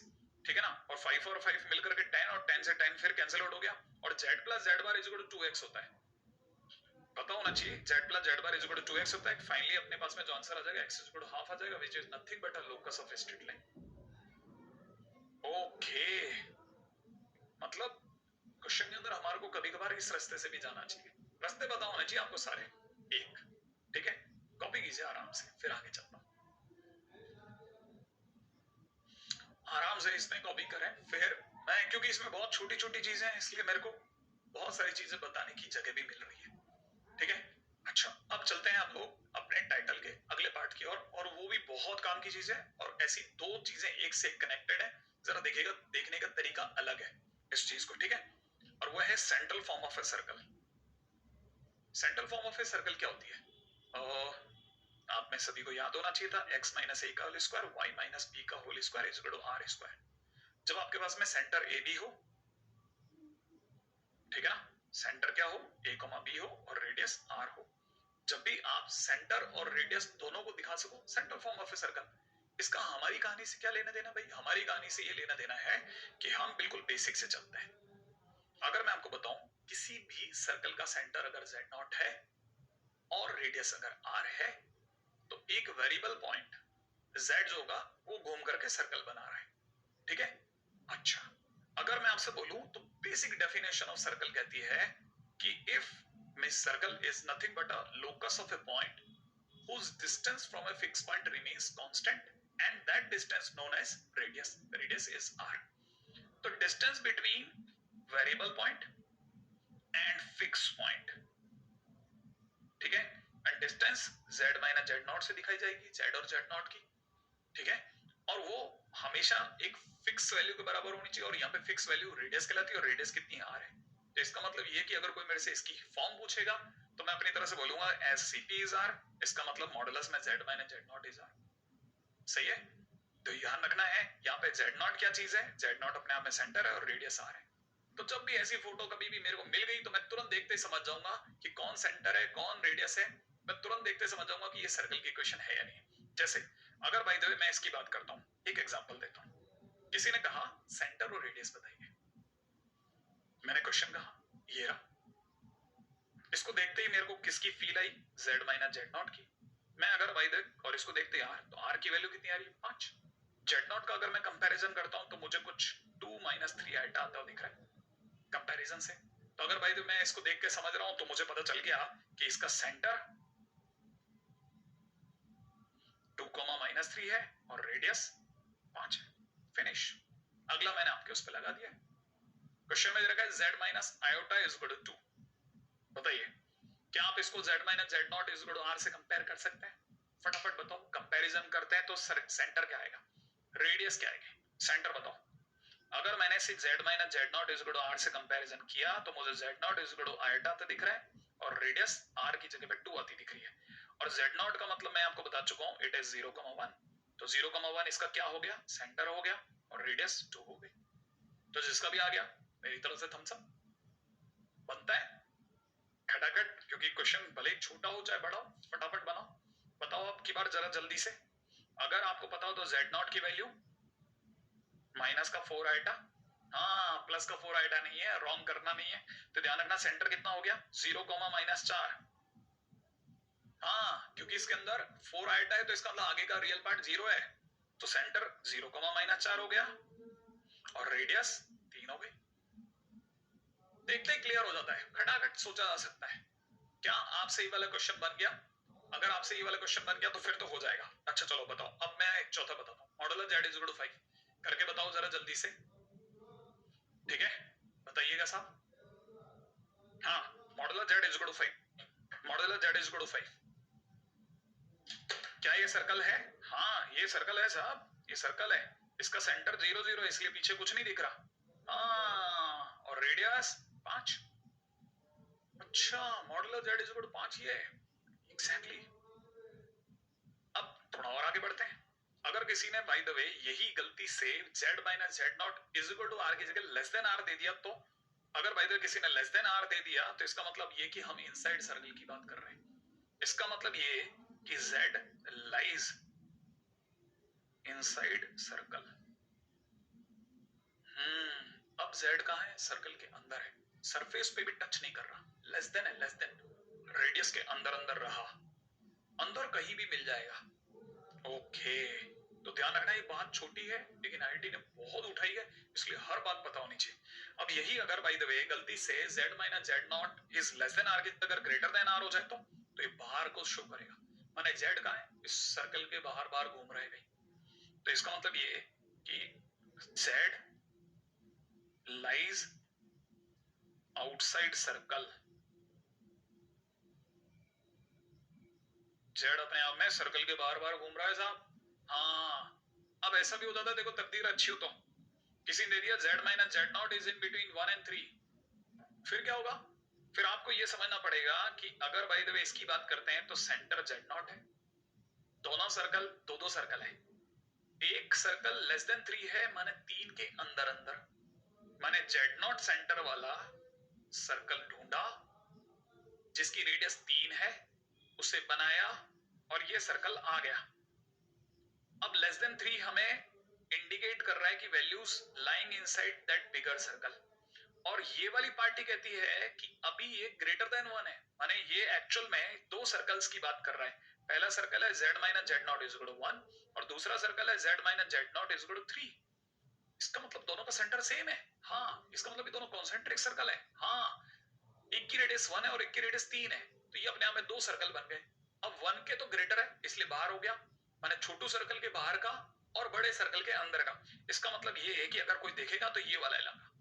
ठीक है ना? और 5 और 5 मिलकर के 10 और 10 से 10 फिर कैंसिल आउट हो गया, और z plus z bar is equal to 2x होता है, पता होना चाहिए z plus z bar is equal to 2x होता है। फाइनली अपने पास में जो आंसर आ जाएगा x is equal to half आ जाएगा, which is nothing but a locus of straight line. Okay, मतलब क्वेश्चन के अंदर हमारे को कभी कभार इस रास्ते से भी जाना चाहिए, रास्ते पता होने चाहिए आपको सारे, एक, ठीक है? कॉपी कीजिए आराम से, फिर आगे चलता हूं, आराम से इसमें कॉपी करें, फिर मैं क्योंकि इसमें बहुत छोटी छोटी चीजें हैं इसलिए मेरे को बहुत सारी चीजें बताने की जगह भी मिल रही है, ठीक है? अच्छा, अब चलते हैं हम लोग अपने टाइटल के अगले पार्ट की ओर, और वो भी बहुत काम की चीज है, और ऐसी दो चीजें एक से कनेक्टेड है, जरा देखिएगा, देखने का तरीका अलग है इस चीज को, ठीक है। और वो है central form of a circle. Central form of a circle क्या होती है? आप में सभी को याद होना चाहिए था, x माइनस ए का whole square, y minus B का whole square is equal to r square. जब आपके पास में सेंटर ए बी हो, ठीक है ना, सेंटर क्या हो, a बी हो और रेडियस r हो, जब भी आप सेंटर और रेडियस दोनों को दिखा सको, central form of a circle. इसका हमारी कहानी से क्या लेना देना भाई? हमारी कहानी से ये लेना देना है कि हम बिल्कुल बेसिक से चलते हैं। अगर मैं आपको बताऊं, किसी भी सर्कल का सेंटर अगर z0 है और रेडियस अगर r है, तो एक वेरिएबल पॉइंट z जो होगा वो घूम करके सर्कल बना रहा है, ठीक है। अच्छा, अगर मैं आपसे बोलूं तो बेसिक डेफिनेशन ऑफ सर्कल कहती है कि if my circle is nothing but a locus of a point whose distance from a fixed point remains constant and that distance known as radius. Radius is r. तो distance between variable point and fixed point, ठीक है, and distance z minus z not से दिखाई जाएगी, z और z not की, ठीक है। और वो हमेशा एक फिक्स वैल्यू के बराबर होनी चाहिए, और यहाँ पे फिक्स वैल्यू रेडियस कहलाती है, और रेडियस कितनी r है। तो इसका मतलब ये कि अगर कोई मेरे से इसकी फॉर्म पूछेगा तो मैं अपनी तरह से बोलूंगा एज cp इज r, इसका मतलब मॉडुलस में z minus z not is r। सही है। तो ध्यान रखना है यहाँ पे z नॉट क्या चीज है, z नॉट अपने आप में सेंटर है और रेडियस r है। तो जब भी ऐसी फोटो कभी भी मेरे को मिल गई तो मैं तुरंत देखते ही समझ जाऊंगा कि कौन सेंटर है कौन रेडियस है, मैं तुरंत देखते समझ जाऊंगा कि ये सर्कल की इक्वेशन है या नहीं। जैसे अगर बाय द वे मैं इसकी बात करता हूँ, एक एग्जांपल देता हूँ। किसी ने कहा सेंटर और रेडियस बताइए, मैंने क्वेश्चन कहा ये रहा, इसको देखते ही मेरे को किसकी feel I, z minus z not की। मैं अगर बाय द और इसको देखते r, तो r की वैल्यू कितनी आ रही है, 5। z नॉट का अगर मैं कंपैरिजन करता हूं तो मुझे कुछ 2 माइनस 3 आइटा आता हुआ दिख रहा है कंपैरिजन से। तो अगर भाई मैं इसको देख के समझ रहा हूं तो मुझे पता चल गया कि इसका सेंटर 2, -3 है और रेडियस 5 है। फिनिश। अगला मैंने आपके उस पर लगा दिया, क्वेश्चन में रखा है z minus iota is equal to 2। बताइए क्या आप इसको z minus z not is equal to r से कंपेयर कर सकते हैं? फटाफट बताओ। कंपैरिजन करते हैं तो सेंटर क्या आएगा, रेडियस क्या आएगी, सेंटर बताओ। अगर मैंने सिर्फ z minus z not is equal to r से कंपैरिजन किया तो मुझे z not is equal to iota तो दिख रहा है, और रेडियस r की जगह पे 2 आती दिख रही है। और z नॉट का मतलब मैं आपको बता चुका हूं, इट इज 0,1। तो 0,1 इसका क्या हो गया, सेंटर हो गया, और रेडियस 2 हो गई। तो जिसका भी आ गया मेरी तरफ से थम्स अप बनता है खटाखट, क्योंकि क्वेश्चन भले ही छोटा हो चाहे बड़ा हो, फटाफट बनाओ। बताओ अब की बार जरा जल्दी से। अगर आपको पता हो तो z नॉट की वैल्यू माइनस का 4 आइटा, हाँ प्लस का 4 आइटा नहीं है, रॉन्ग करना नहीं है। तो ध्यान रखना सेंटर कितना हो गया, 0,-4। हाँ क्योंकि इसके अंदर 4 आइटा है तो इसका मतलब आगे का रियल पार्ट 0 है, तो सेंटर 0,-4 हो गया और रेडियस 3 हो गई। देखते ही क्लियर हो जाता है, खटाखट सोचा जा सकता है। क्या आपसे ये वाला क्वेश्चन बन गया? अगर आपसे ये वाला क्वेश्चन बन गया तो फिर तो हो जाएगा। अच्छा चलो बताओ, अब मैं एक चौथा बताता हूँ, modulus z is equal to 5 करके बताओ जरा जल्दी से, ठीक है बताइएगा साहब। हाँ modulus z is equal to 5, modulus z is equal to 5। क्या ये सर्कल है? हाँ ये सर्कल है साहब, ये सर्कल है। इसका सेंटर 0 0 है इसलिए पीछे कुछ नहीं दिख रहा। हाँ और रेडियस 5। अच्छा modulus z is equal to 5 ही है एग्जैक्टली। अब थोड़ा और आगे बढ़ते हैं। अगर किसी ने बाय द वे यही गलती से z minus z not is equal to r की जगह लेस देन r दे दिया, तो अगर बाय द वे किसी ने लेस देन r दे दिया तो इसका मतलब ये कि हम इनसाइड सर्कल की बात कर रहे हैं। इसका मतलब ये कि z लाइज इनसाइड सर्कल। अब z कहां है, सर्कल के अंदर है, सरफेस पे भी टच नहीं कर रहा, लेस देन है, लेस देन रेडियस के अंदर अंदर रहा, अंदर कहीं भी मिल जाएगा। ओके तो ध्यान रखना ये बात छोटी है लेकिन आईआईटी ने बहुत उठाई है, इसलिए हर बात पता होनी चाहिए। अब यही अगर बाय द वे गलती से z minus z not is less then r की अगर ग्रेटर देन r हो जाए तो ये बाहर को शो करेगा, माने z कहां है, इस सर्कल के बाहर बाहर घूम रहा है भाई। तो इसका मतलब ये कि z lies outside circle. Z अपने आप में सर्कल के बार बार घूम रहा है साहब। हाँ, अब ऐसा भी होता था, देखो तकदीर अच्छी हो तो किसी ने दे दिया z minus z not is in between 1 and 3, फिर क्या होगा? फिर आपको ये समझना पड़ेगा कि अगर बाय द वे इसकी बात करते हैं तो सेंटर जेड नॉट है, दोनों सर्कल दो सर्कल है, एक सर्कल लेस देन 3 है माने 3 के अंदर अंदर, माने जेड नॉट सेंटर वाला सर्कल ढूंढा जिसकी रेडियस 3 है, उसे बनाया और ये सर्कल आ गया। अब लेस देन 3 हमें इंडिकेट कर रहा है कि values lying inside that bigger circle, और ये वाली पार्टी कहती है कि अभी ये ग्रेटर देन 1 है, माने ये एक्चुअल में दो सर्कल्स की बात कर रहा है। पहला सर्कल है z minus z not is equal to 1 और दूसरा सर्कल है z minus z not is equal to 3। इसका मतलब दोनों का सेंटर सेम है। हाँ, इसका मतलब ये दोनों कॉन्सेंट्रिक सर्कल है। हाँ, एक की रेडियस 1 है और एक की रेडियस 3 है, तो ये अपने आप में दो सर्कल बन गए। अब 1 के तो ग्रेटर है इसलिए बाहर हो गया, माने छोटू सर्कल के बाहर का और बड़े सर्कल के अंदर का। इसका मतलब ये है कि अगर कोई देखेगा तो ये वाला इलाका।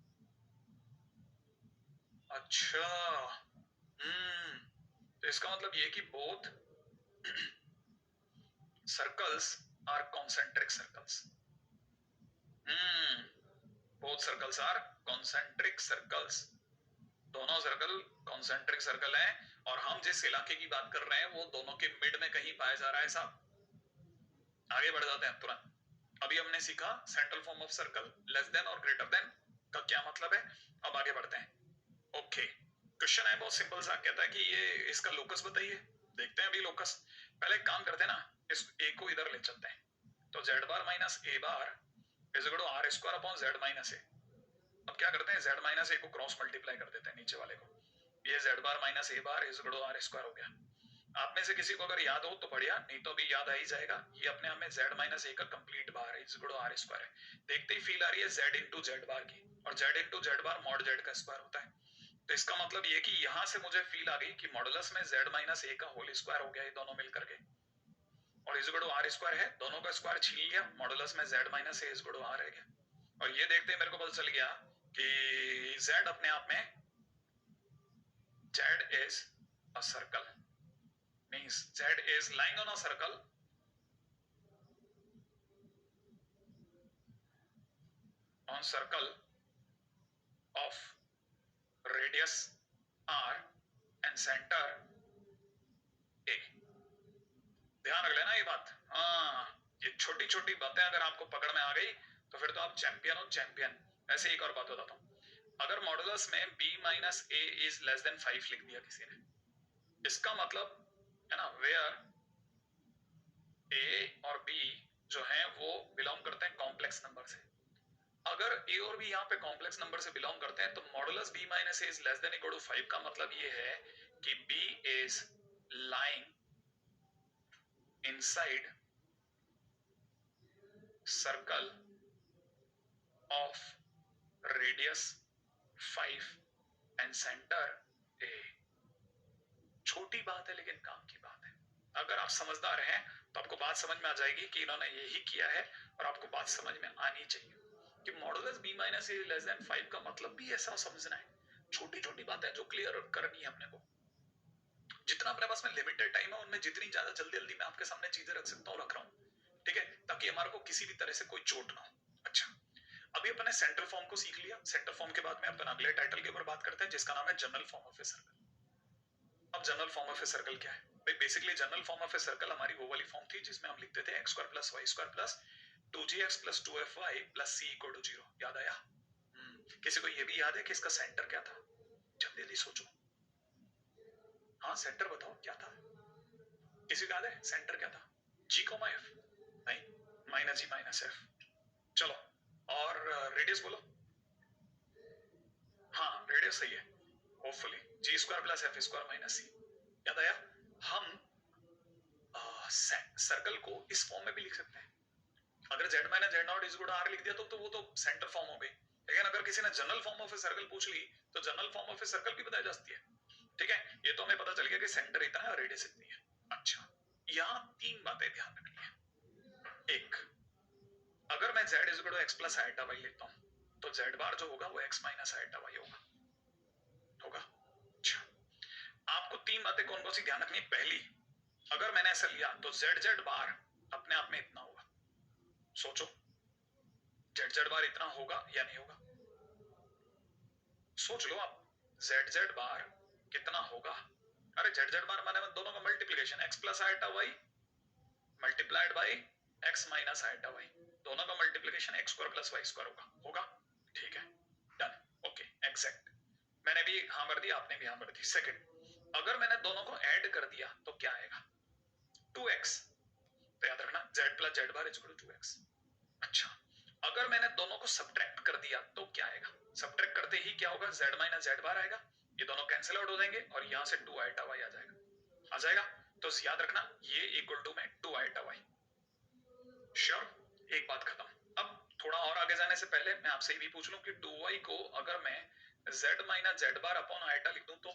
अच्छा, तो इसका मतलब ये कि both circles are concentric circles. Both circles are concentric circles, दोनों सर्कल कॉन्सेंट्रिक सर्कल हैं, और हम जिस इलाके की बात कर रहे हैं वो दोनों के मिड में कहीं पाया जा रहा है साहब। आगे बढ़ जाते हैं तुरंत। अभी हमने सीखा central form of circle, less than और ग्रेटर देन का क्या मतलब है। अब आगे बढ़ते हैं। ओके, क्वेश्चन है बहुत सिंपल सा, कहता है कि ये इसका लोकस बताइए। देखते हैं अभी लोकस। पहले एक काम करते हैं ना, इस ए को इधर ले चलते हैं, तो Z bar minus A bar is equal to r square upon Z minus A. अब क्या करते हैं, z माइनस ए को क्रॉस मल्टीप्लाई कर देते हैं नीचे वाले को, ये z bar minus A bar is equal to r square हो गया। आप में से किसी को अगर याद हो तो बढ़िया, नहीं तो अभी याद आ ही जाएगा। ये अपने आप में z माइनस ए का complete bar is equal to r square है। देखते ही फील आ रही है z इंटू जेड बार की, और z इंटू जेड बार मॉड जेड का स्क्वायर होता है। तो इसका मतलब ये कि यहां से मुझे फील आ गई कि मॉडुलस में z माइनस ए का होल स्क्वायर हो गया ये दोनों मिलकर के, और is equal to r square है, दोनों का स्क्वायर छीन लिया, मॉडुलस में z minus A is equal to r रह गया। और ये देखते ही मेरे को पता चल गया कि z अपने आप में z is a circle, means z is lying on a circle of radius r and center a। ध्यान रख लेना ये बात। हाँ, ये छोटी छोटी बातें अगर आपको पकड़ में आ गई तो फिर तो आप चैंपियन हो, चैंपियन। ऐसे एक और बात बताता हूं, अगर मॉडुलस में b minus A is less then 5 लिख दिया किसी ने, इसका मतलब है ना वेयर ए और बी जो हैं वो बिलोंग करते हैं कॉम्प्लेक्स नंबर से। अगर ए और बी यहाँ पे कॉम्प्लेक्स नंबर से बिलोंग करते हैं तो modulus b minus A is less than equal to 5 का मतलब ये है कि b इज lying inside circle of radius 5 and centre A. छोटी बात है लेकिन काम की बात है। अगर आप समझदार हैं तो आपको बात समझ में आ जाएगी कि इन्होंने यही किया है, और आपको बात समझ में आनी चाहिए कि मॉडुलस b माइनस ए लेस देन 5 का मतलब भी ऐसा समझना है। छोटी छोटी बातें जो क्लियर करनी है अपने को। जितना अपने पास में लिमिटेड टाइम है उनमें जितनी ज्यादा जल्दी जल्दी मैं आपके सामने चीजें रख सकता हूँ रख रहा हूँ, ठीक है, ताकि हमारे को किसी भी तरह से कोई चोट ना हो। अच्छा, अभी अपने सेंट्रल फॉर्म को सीख लिया। सेंट्रल फॉर्म के बाद में अपन अगले टाइटल के ऊपर बात करते हैं जिसका नाम है general form of a circle. अब general form of a circle क्या है भाई? Basically general form of a circle हमारी वो वाली फॉर्म थी जिसमें हम लिखते थे x square plus Y square plus 2gx plus 2fy plus c equal to 0। याद आया? किसी को ये भी याद है कि इसका सेंटर क्या था? जल्दी जल्दी सोचो। हाँ, सेंटर बताओ क्या था? किसी को याद है सेंटर क्या था? g comma f? नहीं, माइनस जी माइनस एफ। चलो, और रेडियस बोलो। हाँ, रेडियस सही है hopefully, G square plus F square minus C. याद आया? हम सर्कल को इस फॉर्म में भी लिख सकते हैं। अगर z minus z not is equal to r लिख दिया तो वो तो सेंटर फॉर्म हो गई। लेकिन अगर किसी ने general form of a circle पूछ ली तो general form of a circle भी बताई जा सकती है। ठीक है, ये तो हमें पता चल गया कि सेंटर इतना है और रेडियस इतनी है। अच्छा, यहाँ तीन बातें ध्यान रखनी है। एक, अगर मैं z is equal to x plus iota y लिखता हूं तो z बार जो होगा वो x माइनस आइटा वाई होगा। अच्छा, आपको तीन बातें कौन कौन सी ध्यान रखनी है? पहली, अगर मैंने ऐसा लिया तो जेड जेड बार अपने आप में इतना होगा। सोचो जेड जेड बार इतना होगा या नहीं होगा, सोच लो आप, जेड जेड बार कितना होगा। अरे जेड जेड बार माने दोनों का multiplication, x plus iota y multiplied by x minus iota y, दोनों का multiplication x square plus Y square होगा। होगा, ठीक है, डन, ओके, एग्जैक्ट। मैंने भी हाँ भर दी, आपने भी हाँ भर दी। सेकंड, अगर मैंने दोनों को ऐड कर दिया तो क्या आएगा, 2x। तो याद रखना z plus z bar is equal to 2x। अच्छा, अगर मैंने दोनों को सब्ट्रैक्ट कर दिया तो क्या आएगा, सब्ट्रैक्ट करते ही क्या होगा, z माइनस जेड बार आएगा, ये दोनों कैंसिल आउट हो जाएंगे और यहां से 2 आइटा y आ जाएगा, आ जाएगा। तो याद रखना ये इक्वल टू में 2 आइटा y। श्योर, एक बात खत्म। अब थोड़ा और आगे जाने से पहले मैं आपसे ये भी पूछ लूं कि 2y को अगर मैं z minus Z bar upon iota लिख दूं तो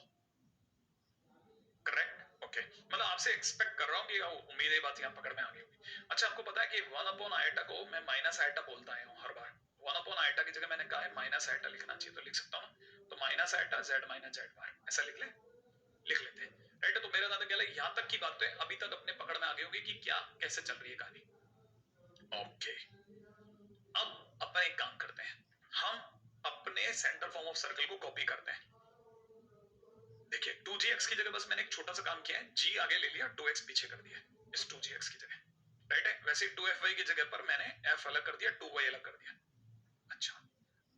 करेक्ट, ओके। मतलब आपसे एक्सपेक्ट कर रहा हूं कि उम्मीद है बात यहां पकड़ में आ गई होगी। अच्छा, आपको पता है कि 1 अपॉन आइटा को मैं माइनस आइटा बोलता हूं हर बार। 1 अपॉन आइटा की जगह मैंने कहा है माइनस आइटा लिखना चाहिए, तो लिख सकता हूं ना, तो minus iota z minus Z bar ऐसा लिख लेते हैं, राइट। तो मेरा ज्यादा ख्याल है यहां तक की बात तो अभी तक अपने पकड़ में आ गई होगी कि क्या कैसे चल रही है कहानी। ओके, अब अपन एक काम करते हैं, हम अपने सेंटर फॉर्म ऑफ सर्कल को कॉपी करते हैं। देखिए 2gx की जगह बस मैंने एक छोटा सा काम किया है, g आगे ले लिया, 2x पीछे कर दिया इस 2gx की जगह, राइट है। वैसे 2fy की जगह पर मैंने f अलग कर दिया, 2y अलग कर दिया। अच्छा,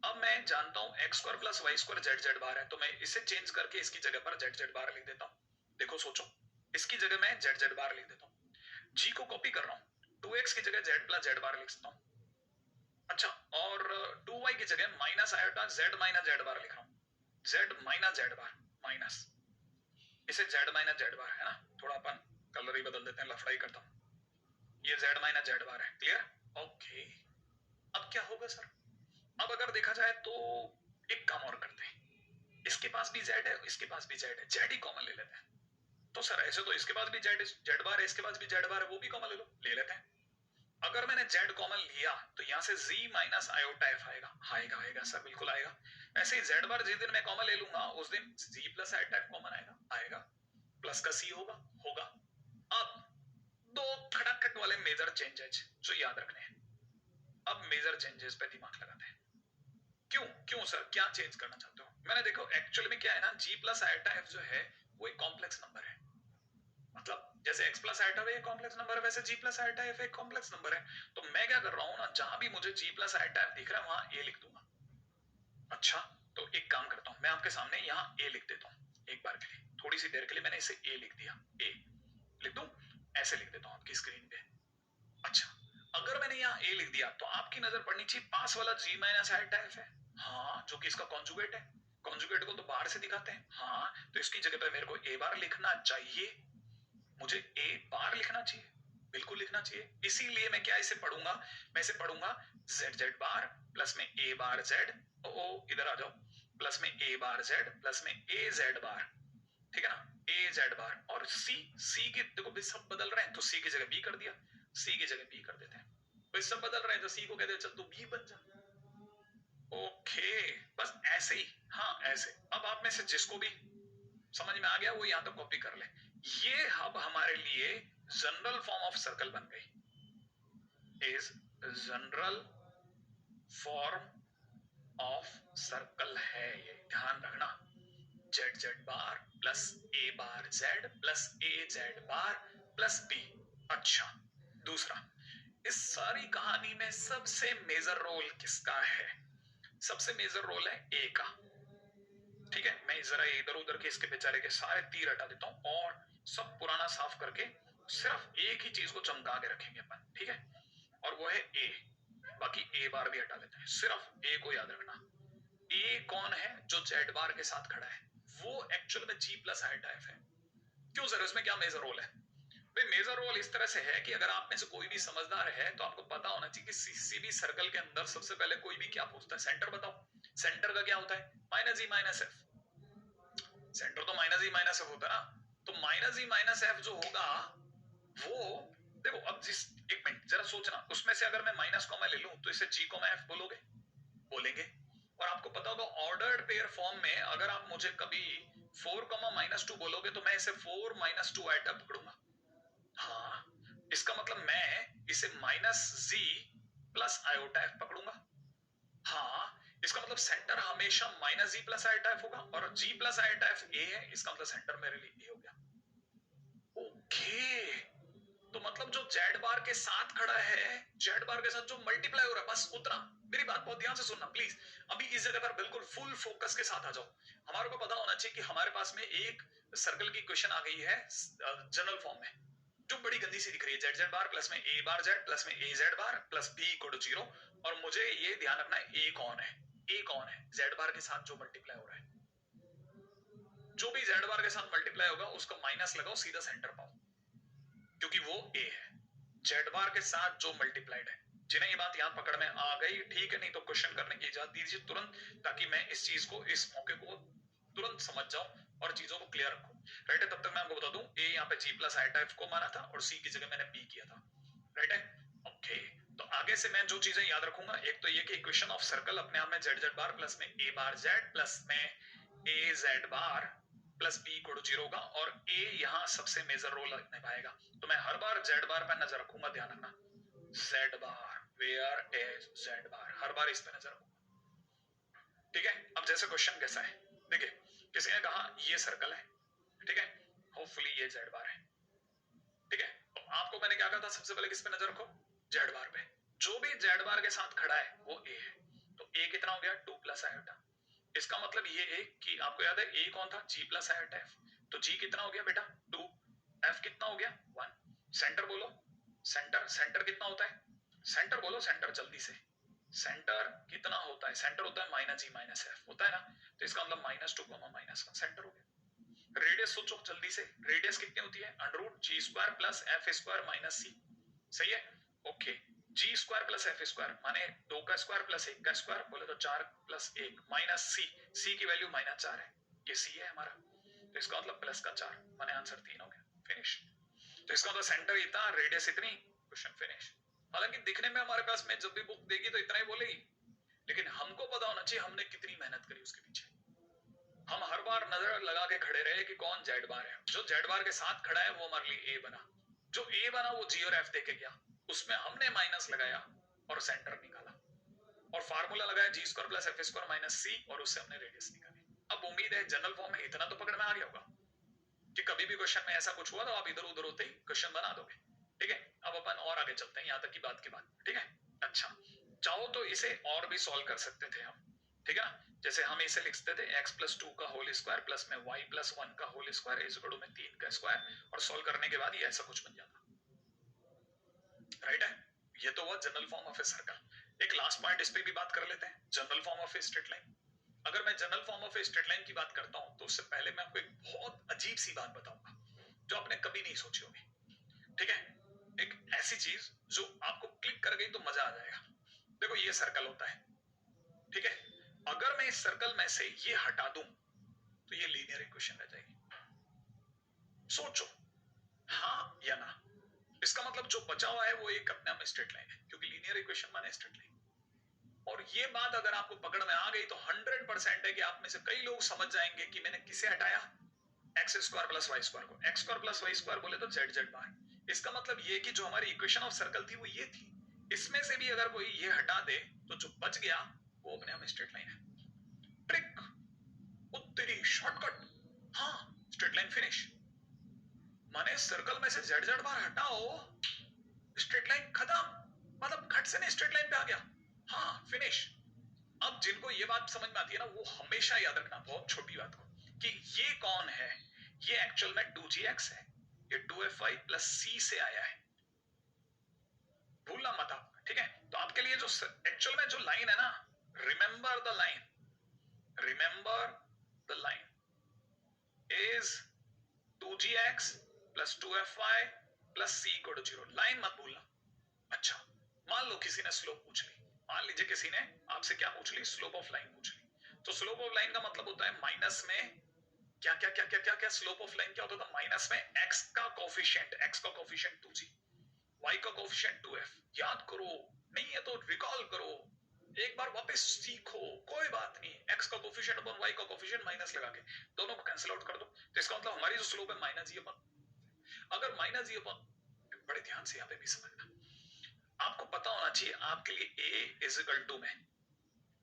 अब मैं जानता हूं x square plus Y square Z Z bar है, तो मैं इसे चेंज करके इसकी जगह पर जेड जेड बार लिख देता हूं। देखो सोचो, इसकी जगह मैं जेड जेड बार लिख देता हूं, g को कॉपी कर रहा हूं, 2x की जगह z प्लस जेड बार लिख सकता हूं। अच्छा, और 2y की जगह minus iota z minus Z bar लिख रहा हूं, z minus Z bar minus, इसे z माइनस जेड बार है ना, थोड़ा अपन कलर ही बदल देते हैं, लफड़ा ही करता हूं, ये z माइनस जेड बार है, क्लियर, ओके। अब क्या होगा सर, अब अगर देखा जाए तो एक काम और करते हैं, इसके पास भी z है, इसके पास भी z है, z ही कॉमन ले लेते हैं। तो सर ऐसे तो इसके पास भी जेड बार है, इसके पास भी जेड बार है, वो भी कॉमन ले लो, ले लेते हैं। अगर मैंने z कॉमन लिया तो यहां से z माइनस आयोटा f आएगा, आएगा आएगा सर, बिल्कुल आएगा। ऐसे ही z बार जिस दिन मैं कॉमन ले लूंगा उस दिन z plus iota f common आएगा, आएगा, प्लस का c होगा, होगा। अब दो खटाखट वाले मेजर चेंजेस जो याद रखने हैं, अब मेजर चेंजेस पे दिमाग लगाते हैं। क्यों क्यों सर, क्या चेंज करना चाहते हो? मैंने देखो एक्चुअल में क्या है ना, g प्लस आयोटा f जो है वो एक कॉम्प्लेक्स नंबर है, मतलब जैसे x प्लस आयोटा एक कॉम्प्लेक्स नंबर है, वैसे g प्लस आयोटा f एक कॉम्प्लेक्स नंबर है। तो मैं क्या कर रहा हूं ना, जहां भी मुझे g प्लस आयोटा f दिख रहा है वहां a लिख दूंगा। अच्छा, तो एक काम करता हूं, मैं आपके सामने यहाँ a लिख देता हूँ एक बार के लिए, थोड़ी सी देर के लिए मैंने इसे a लिख दिया, a लिख दूं, ऐसे लिख देता हूं आपकी स्क्रीन पे। अच्छा, अगर मैंने यहाँ a लिख दिया तो आपकी नजर पड़नी चाहिए पास वाला g माइनस आयोटा f है, हाँ, जो कि इसका कॉन्जुगेट है। कॉन्जुगेट को तो बाहर से दिखाते हैं, हाँ, तो इसकी जगह पे मेरे को a बार लिखना चाहिए, मुझे a बार लिखना चाहिए, बिल्कुल लिखना चाहिए। इसीलिए मैं क्या इसे पढ़ूंगा, मैं इसे पढ़ूंगा z z बार प्लस में a बार z, ओ इधर आ जाओ, प्लस में a बार z प्लस में a z बार, ठीक है ना, a z बार, और c की देखो भी सब बदल रहे हैं तो c की जगह b कर दिया, c की जगह b कर देते हैं, भाई सब बदल रहे हैं तो c को कह दे चल तू b बन जा। ओके, बस ऐसे ही, हाँ ऐसे। अब आप में से जिसको भी समझ में आ गया वो यहां तक कॉपी कर ले, ये अब हमारे लिए जनरल फॉर्म ऑफ सर्कल बन गई, is general form of circle है, ये ध्यान रखना, जेड जेड बार प्लस ए बार जेड प्लस ए जेड बार प्लस बी। अच्छा, दूसरा, इस सारी कहानी में सबसे मेजर रोल किसका है, सबसे मेजर रोल है ए का, ठीक है। मैं जरा इधर उधर के इसके बेचारे के सारे तीर हटा देता हूं और सब पुराना साफ करके सिर्फ एक ही चीज को चमका के रखेंगे अपन, ठीक है, और वो है ए, बाकी ए बार भी हटा लेते हैं, सिर्फ ए को याद रखना। ए कौन है, जो जेड बार के साथ खड़ा है, वो एक्चुअल में जी प्लस आयोटा एफ है। क्यों सर, इसमें क्या मेजर रोल है? भाई मेजर रोल इस तरह से है कि अगर आप में से कोई भी समझदार है तो आपको पता होना चाहिए कि किसी भी सर्कल के अंदर सबसे पहले कोई भी क्या पूछता है, सेंटर बताओ, सेंटर का क्या होता है, minus E minus F, centre तो माइनस ई माइनस एफ होता है ना, तो माइनस ई माइनस एफ जो होगा वो, देखो अब जिस, एक मिनट जरा सोचना, उसमें से अगर मैं माइनस कॉमा ले लूं तो इसे जी कॉमा एफ बोलोगे, बोलेंगे। और आपको पता होगा ऑर्डर्ड पेयर फॉर्म में अगर आप मुझे कभी 4 कॉमा माइनस 2 बोलोगे तो मैं इसे 4 माइनस 2 आइटा पकड़ूंगा, हाँ, इसका मतलब मैं इसे माइनस जी प्लस आयोटा एफ पकड़ूंगा। हाँ, इसका मतलब सेंटर हमेशा माइनस जी प्लस आयोटा एफ होगा और जी प्लस आयोटा एफ ए है, इसका मतलब सेंटर मेरे लिए ए हो गया। ओके, तो मतलब जो जेड बार के साथ खड़ा है, जेड बार के साथ जो मल्टीप्लाई हो रहा है, बस उतना। मेरी बात बहुत ध्यान से सुनना प्लीज। अभी इस जगह पर बिल्कुल फुल फोकस के साथ आ जाओ। हमारे को पता होना चाहिए कि हमारे पास में एक सर्कल की क्वेश्चन आ गई है जनरल फॉर्म में, जो बड़ी गंदी सी दिख रही है, जेड जेड बार प्लस में ए बार जेड प्लस में A Z bar plus B equal to 0। और मुझे ये ध्यान रखना है ए कौन है, ए कौन है जेड बार के साथ जो मल्टीप्लाई हो रहा है। जो भी जेड बार के साथ मल्टीप्लाई होगा उसको माइनस लगाओ, सीधा सेंटर पाओ, क्योंकि वो ए है। जेड बार के साथ जो मल्टीप्लाइड है, जिन्हें ये बात यहां पकड़ में आ गई ठीक है, नहीं तो क्वेश्चन करने की इजाजत दीजिए तुरंत, ताकि मैं इस चीज को, इस मौके को तुरंत समझ जाऊं और चीजों को क्लियर रखूं। राइट है, तब तक मैं आपको बता दूं, ए यहाँ पे जी प्लस आयोटा एफ को माना था और सी की जगह मैंने बी किया था। राइट है, ओके। तो आगे से मैं जो चीजें याद रखूंगा, एक तो ये कि इक्वेशन ऑफ सर्कल अपने आप में जेड जेड बार प्लस में ए बार जेड प्लस में A Z bar plus B equal to 0 होगा और ए यहाँ सबसे मेजर रोल निभाएगा। तो मैं हर बार जेड बार पर नजर रखूंगा, ध्यान रखना, Z bar, where is Z bar, हर बार इस पे नजर रखूंगा। ठीक है, अब जैसे क्वेश्चन कैसा है, देखिए किसी ने कहा ये सर्कल है, ठीक है, होपफुली ये जेड बार है। ठीक है, तो आपको मैंने क्या कहा था, सबसे पहले किस पे नजर रखो, जेड बार पे। जो भी जेड बार के साथ खड़ा है वो ए है। तो ए कितना हो गया, 2 प्लस आयोटा। इसका मतलब ये है कि आपको याद है ए कौन था, जी प्लस आयोटा एफ। तो जी कितना हो गया बेटा 2, एफ कितना हो गया 1। सेंटर बोलो, सेंटर, सेंटर कितना होता है, सेंटर बोलो, सेंटर जल्दी से, सेंटर कितना होता है, सेंटर होता है माइनस जी माइनस एफ होता है ना। तो इसका मतलब -2 -1 सेंटर हो गया। रेडियस सोचो जल्दी से, रेडियस कितनी होती है, under G square plus F square minus C. सही है, okay. G square plus F square माने 2 का स्क्वायर प्लस 1 का स्क्वायर, बोले तो 4 प्लस 1 माइनस सी, सी की वैल्यू -4 है, ये सी है हमारा। तो इसका मतलब प्लस का 4 माने आंसर 3 हो गया, फिनिश। तो इसका मतलब सेंटर इतना, रेडियस इतनी, क्वेश्चन फिनिश। हालांकि दिखने में हमारे पास में जब भी बुक देगी तो इतना ही बोलेगी, लेकिन हमको पता होना चाहिए हमने कितनी मेहनत करी उसके पीछे। हम हर बार नजर लगा के खड़े रहे कि कौन जेड बार है, जो जेड बार के साथ खड़ा है वो हमारे लिए ए बना, जो ए बना वो जी और एफ देके गया, उसमें हमने माइनस लगाया और सेंटर निकाला और फार्मूला लगाया G square plus F square minus C और उससे हमने रेडियस निकाली। अब उम्मीद है जनरल फॉर्म में इतना तो पकड़ में आ गया होगा कि कभी भी क्वेश्चन में ऐसा कुछ हुआ तो आप इधर उधर होते ही क्वेश्चन बना दोगे। ठीक है, अब अपन और आगे चलते हैं, यहां तक की बात के बाद। ठीक है, अच्छा, चाहो तो इसे और भी सॉल्व कर सकते थे हम, ठीक है ना। जैसे हम इसे लिखते थे x प्लस 2 का होल स्क्वायर प्लस में y प्लस 1 का whole square is equal to में 3 का स्क्वायर, और सॉल्व करने के बाद ये ऐसा कुछ बन जाता। राइट है, ये तो हुआ general form of a circle. एक लास्ट पॉइंट इस पे भी बात कर लेते हैं, general form of a straight line. अगर मैं general form of a straight line की बात करता हूं तो उससे पहले मैं आपको एक बहुत अजीब सी बात बताऊंगा जो आपने कभी नहीं सोची होगी। ठीक है, एक ऐसी चीज जो आपको क्लिक कर गई तो मजा आ जाएगा। देखो ये सर्कल होता है, ठीक है, अगर मैं इस सर्कल में से ये हटा दूं तो ये लीनियर इक्वेशन रह जाएगी। सोचो, हाँ या ना। इसका मतलब जो बचा हुआ है वो एक अपने आप में स्ट्रेट लाइन है, क्योंकि लीनियर इक्वेशन माने स्ट्रेट लाइन। और ये बात अगर आपको पकड़ में आ गई तो 100% है कि आप में से कई लोग समझ जाएंगे कि मैंने किसे हटाया, x square plus Y square को। X square plus Y square बोले तो जेड जेड बार। इसका मतलब ये कि जो हमारी इक्वेशन ऑफ सर्कल थी वो ये थी, इसमें से भी अगर कोई ये हटा दे तो जो बच गया वो अपने आप स्ट्रेट लाइन है। ट्रिक, उत्तरी शॉर्टकट, हाँ, स्ट्रेट लाइन फिनिश। माने सर्कल में से जेड जेड बार हटाओ, स्ट्रेट लाइन खत्म, मतलब खट से नहीं स्ट्रेट लाइन पे आ गया, हाँ फिनिश। अब जिनको ये बात समझ में आती है ना वो हमेशा याद रखना बहुत छोटी बात को, कि ये कौन है, ये एक्चुअल में 2gx है, ये 2fy प्लस c से आया है, भूलना मत आप। ठीक है, तो आपके लिए जो एक्चुअल में जो लाइन है ना, remember the line, remember the line is 2gx plus 2fy plus c equal to 0, line मत भूलना। अच्छा, मान लो किसी ने स्लोप पूछ ली, मान लीजिए किसी ने आपसे क्या पूछ ली, स्लोप ऑफ लाइन पूछ ली। तो स्लोप ऑफ लाइन का मतलब होता है माइनस में क्या क्या क्या क्या क्या क्या, स्लोप ऑफ लाइन क्या होता था, माइनस में x का कोफिशिएंट, x का कोफिशिएंट 2g, y का कोफिशिएंट 2f। याद करो, नहीं है तो रिकॉल करो, एक बार वापस सीखो, कोई बात नहीं। x का कोफिशिएंट अपन y का कोफिशिएंट माइनस लगा के दोनों को कैंसिल आउट कर दो, तो इसका मतलब हमारी जो स्लोप है माइनस जी अपन, अगर माइनस जी अपन बड़े ध्यान से यहाँ पे भी समझना। आपको पता होना चाहिए आपके लिए a इज इक्वल टू में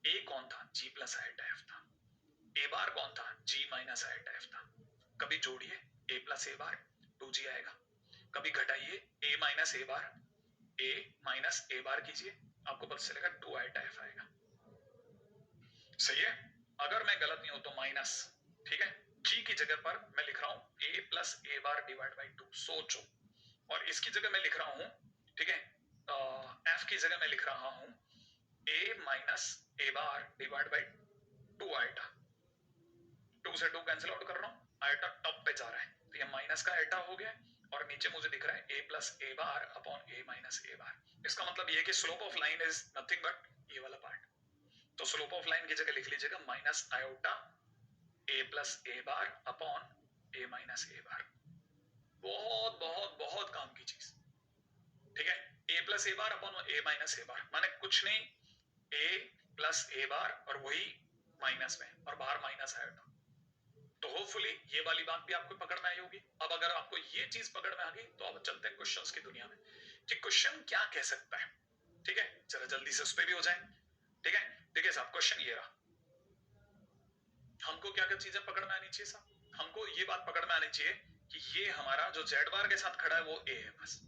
a कौन था, g प्लस आयोटा f था, a बार कौन था, g माइनस आयोटा f था। कभी जोड़िए a plus a bar 2g आएगा, कभी घटाइए a minus a bar, a minus a बार कीजिए, आपको पता चलेगा 2 आयोटा f आएगा। सही है, अगर मैं गलत नहीं हूं तो माइनस, ठीक है। g की जगह पर मैं लिख रहा हूं a plus a bar divide by 2, सोचो। और इसकी जगह मैं लिख रहा हूं, ठीक है, f की जगह मैं लिख रहा हूं a minus a bar divide by 2 iota. 2 से 2 कैंसिल आउट कर रहा हूं, आयोटा टॉप पे जा रहा है तो ये माइनस का आयोटा हो गया, और नीचे मुझे दिख रहा है a plus a bar upon a minus a बार। इसका मतलब ये कि slope of line is nothing but ये वाला पार्ट। तो स्लोप ऑफ लाइन की जगह लिख लीजिएगा minus iota a plus a bar upon a minus a बार। बहुत बहुत बहुत काम की चीज, ठीक है। a plus a bar upon a minus a बार माने कुछ नहीं, a प्लस a बार और वही माइनस में और बाहर माइनस आयोटा। तो होपफुली ये वाली बात भी आपको पकड़ में आई होगी। अब अगर आपको ये चीज पकड़ में आ गई तो अब चलते हैं क्वेश्चंस की दुनिया में कि क्वेश्चन क्या कह सकता है, ठीक है। जरा जल्दी से उस पे भी हो जाए, ठीक है। देखिए साहब, क्वेश्चन ये रहा, हमको क्या क्या चीजें पकड़ में आनी चाहिए साहब। हमको ये बात पकड़ में आनी चाहिए कि ये हमारा जो जेड बार के साथ खड़ा है वो a है बस।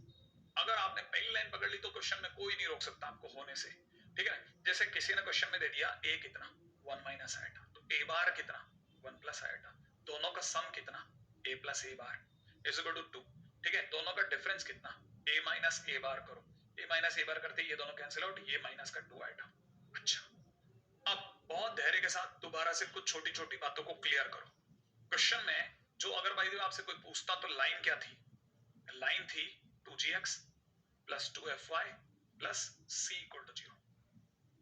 अगर आपने पहली लाइन पकड़ ली तो क्वेश्चन में कोई नहीं रोक सकता आपको होने से, ठीक है। जैसे किसी ने क्वेश्चन में दे दिया a कितना 1 माइनस आयोटा, तो a बार कितना 1 प्लस आयोटा, दोनों का सम कितना a plus a bar is equal to 2, ठीक है। दोनों का डिफरेंस कितना a माइनस a बार करो, a माइनस a बार करते ये दोनों कैंसिल आउट, ये माइनस का 2 आयोटा। अच्छा, अब बहुत धैर्य के साथ दोबारा से कुछ छोटी छोटी बातों को क्लियर करो। क्वेश्चन में जो अगर भाई आपसे कोई पूछता तो लाइन क्या थी, लाइन थी 2gx plus 2fy plus c equal to 0।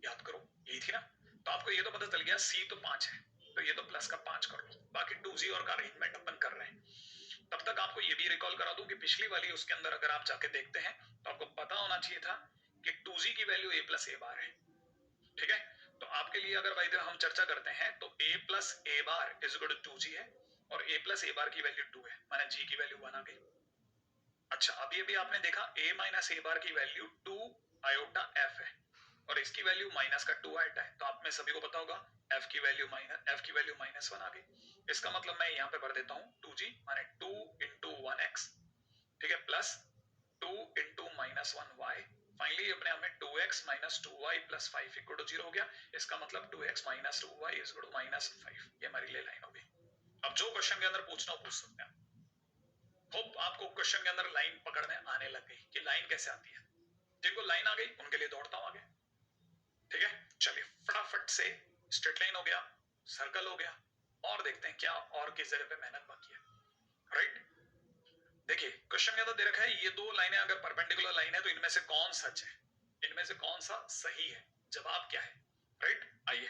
याद करो यही थी ना। तो आपको ये तो पता चल गया c तो 5 है, तो ये तो प्लस का 5 कर लो, बाकी 2g और का अरेंजमेंट अपन कर रहे हैं। तब तक आपको ये भी रिकॉल करा दूं कि पिछली वाली उसके अंदर अगर आप जाके देखते हैं तो आपको पता होना चाहिए था कि 2g की वैल्यू a प्लस a बार है, ठीक है। तो आपके लिए अगर भाई हम चर्चा करते हैं तो a plus a bar is equal to 2g है और a प्लस a बार की वैल्यू 2 है, माने g की वैल्यू 1 आ गई। अच्छा, अभी अभी आपने देखा a माइनस a बार की वैल्यू 2 आयोटा f है और इसकी वैल्यू माइनस का 2 आयोटा है। तो आप में सभी को पता होगा f की वैल्यू माइनस 1 आ गई। इसका मतलब मैं यहाँ पे भर देता हूँ 2g माने 2 इंटू 1x, ठीक है, plus 2 into minus 1y, finally अपने हमें 2x minus 2y plus 5 equal to 0 हो गया। इसका मतलब 2x minus 2y is equal to minus 5। ये हमारी ले लाइन हो गई। अब जो क्वेश्चन के अंदर पूछना हो पूछ सकते हैं। होप आपको क्वेश्चन के अंदर लाइन पकड़ में आने लग गई कि लाइन कैसे आती है। जिनको लाइन आ गई उनके लिए दौड़ता हूं आगे, ठीक है। चलिए फटाफट से स्ट्रेट लाइन हो गया, सर्कल हो गया, और देखते हैं क्या और किस जगह पे मेहनत बाकी है, राइट। देखिए क्वेश्चन के अंदर दे रखा है ये दो लाइनें अगर परपेंडिकुलर लाइन है तो इनमें से कौन सच है, इनमें से कौन सा सही है, जवाब क्या है, राइट। आइए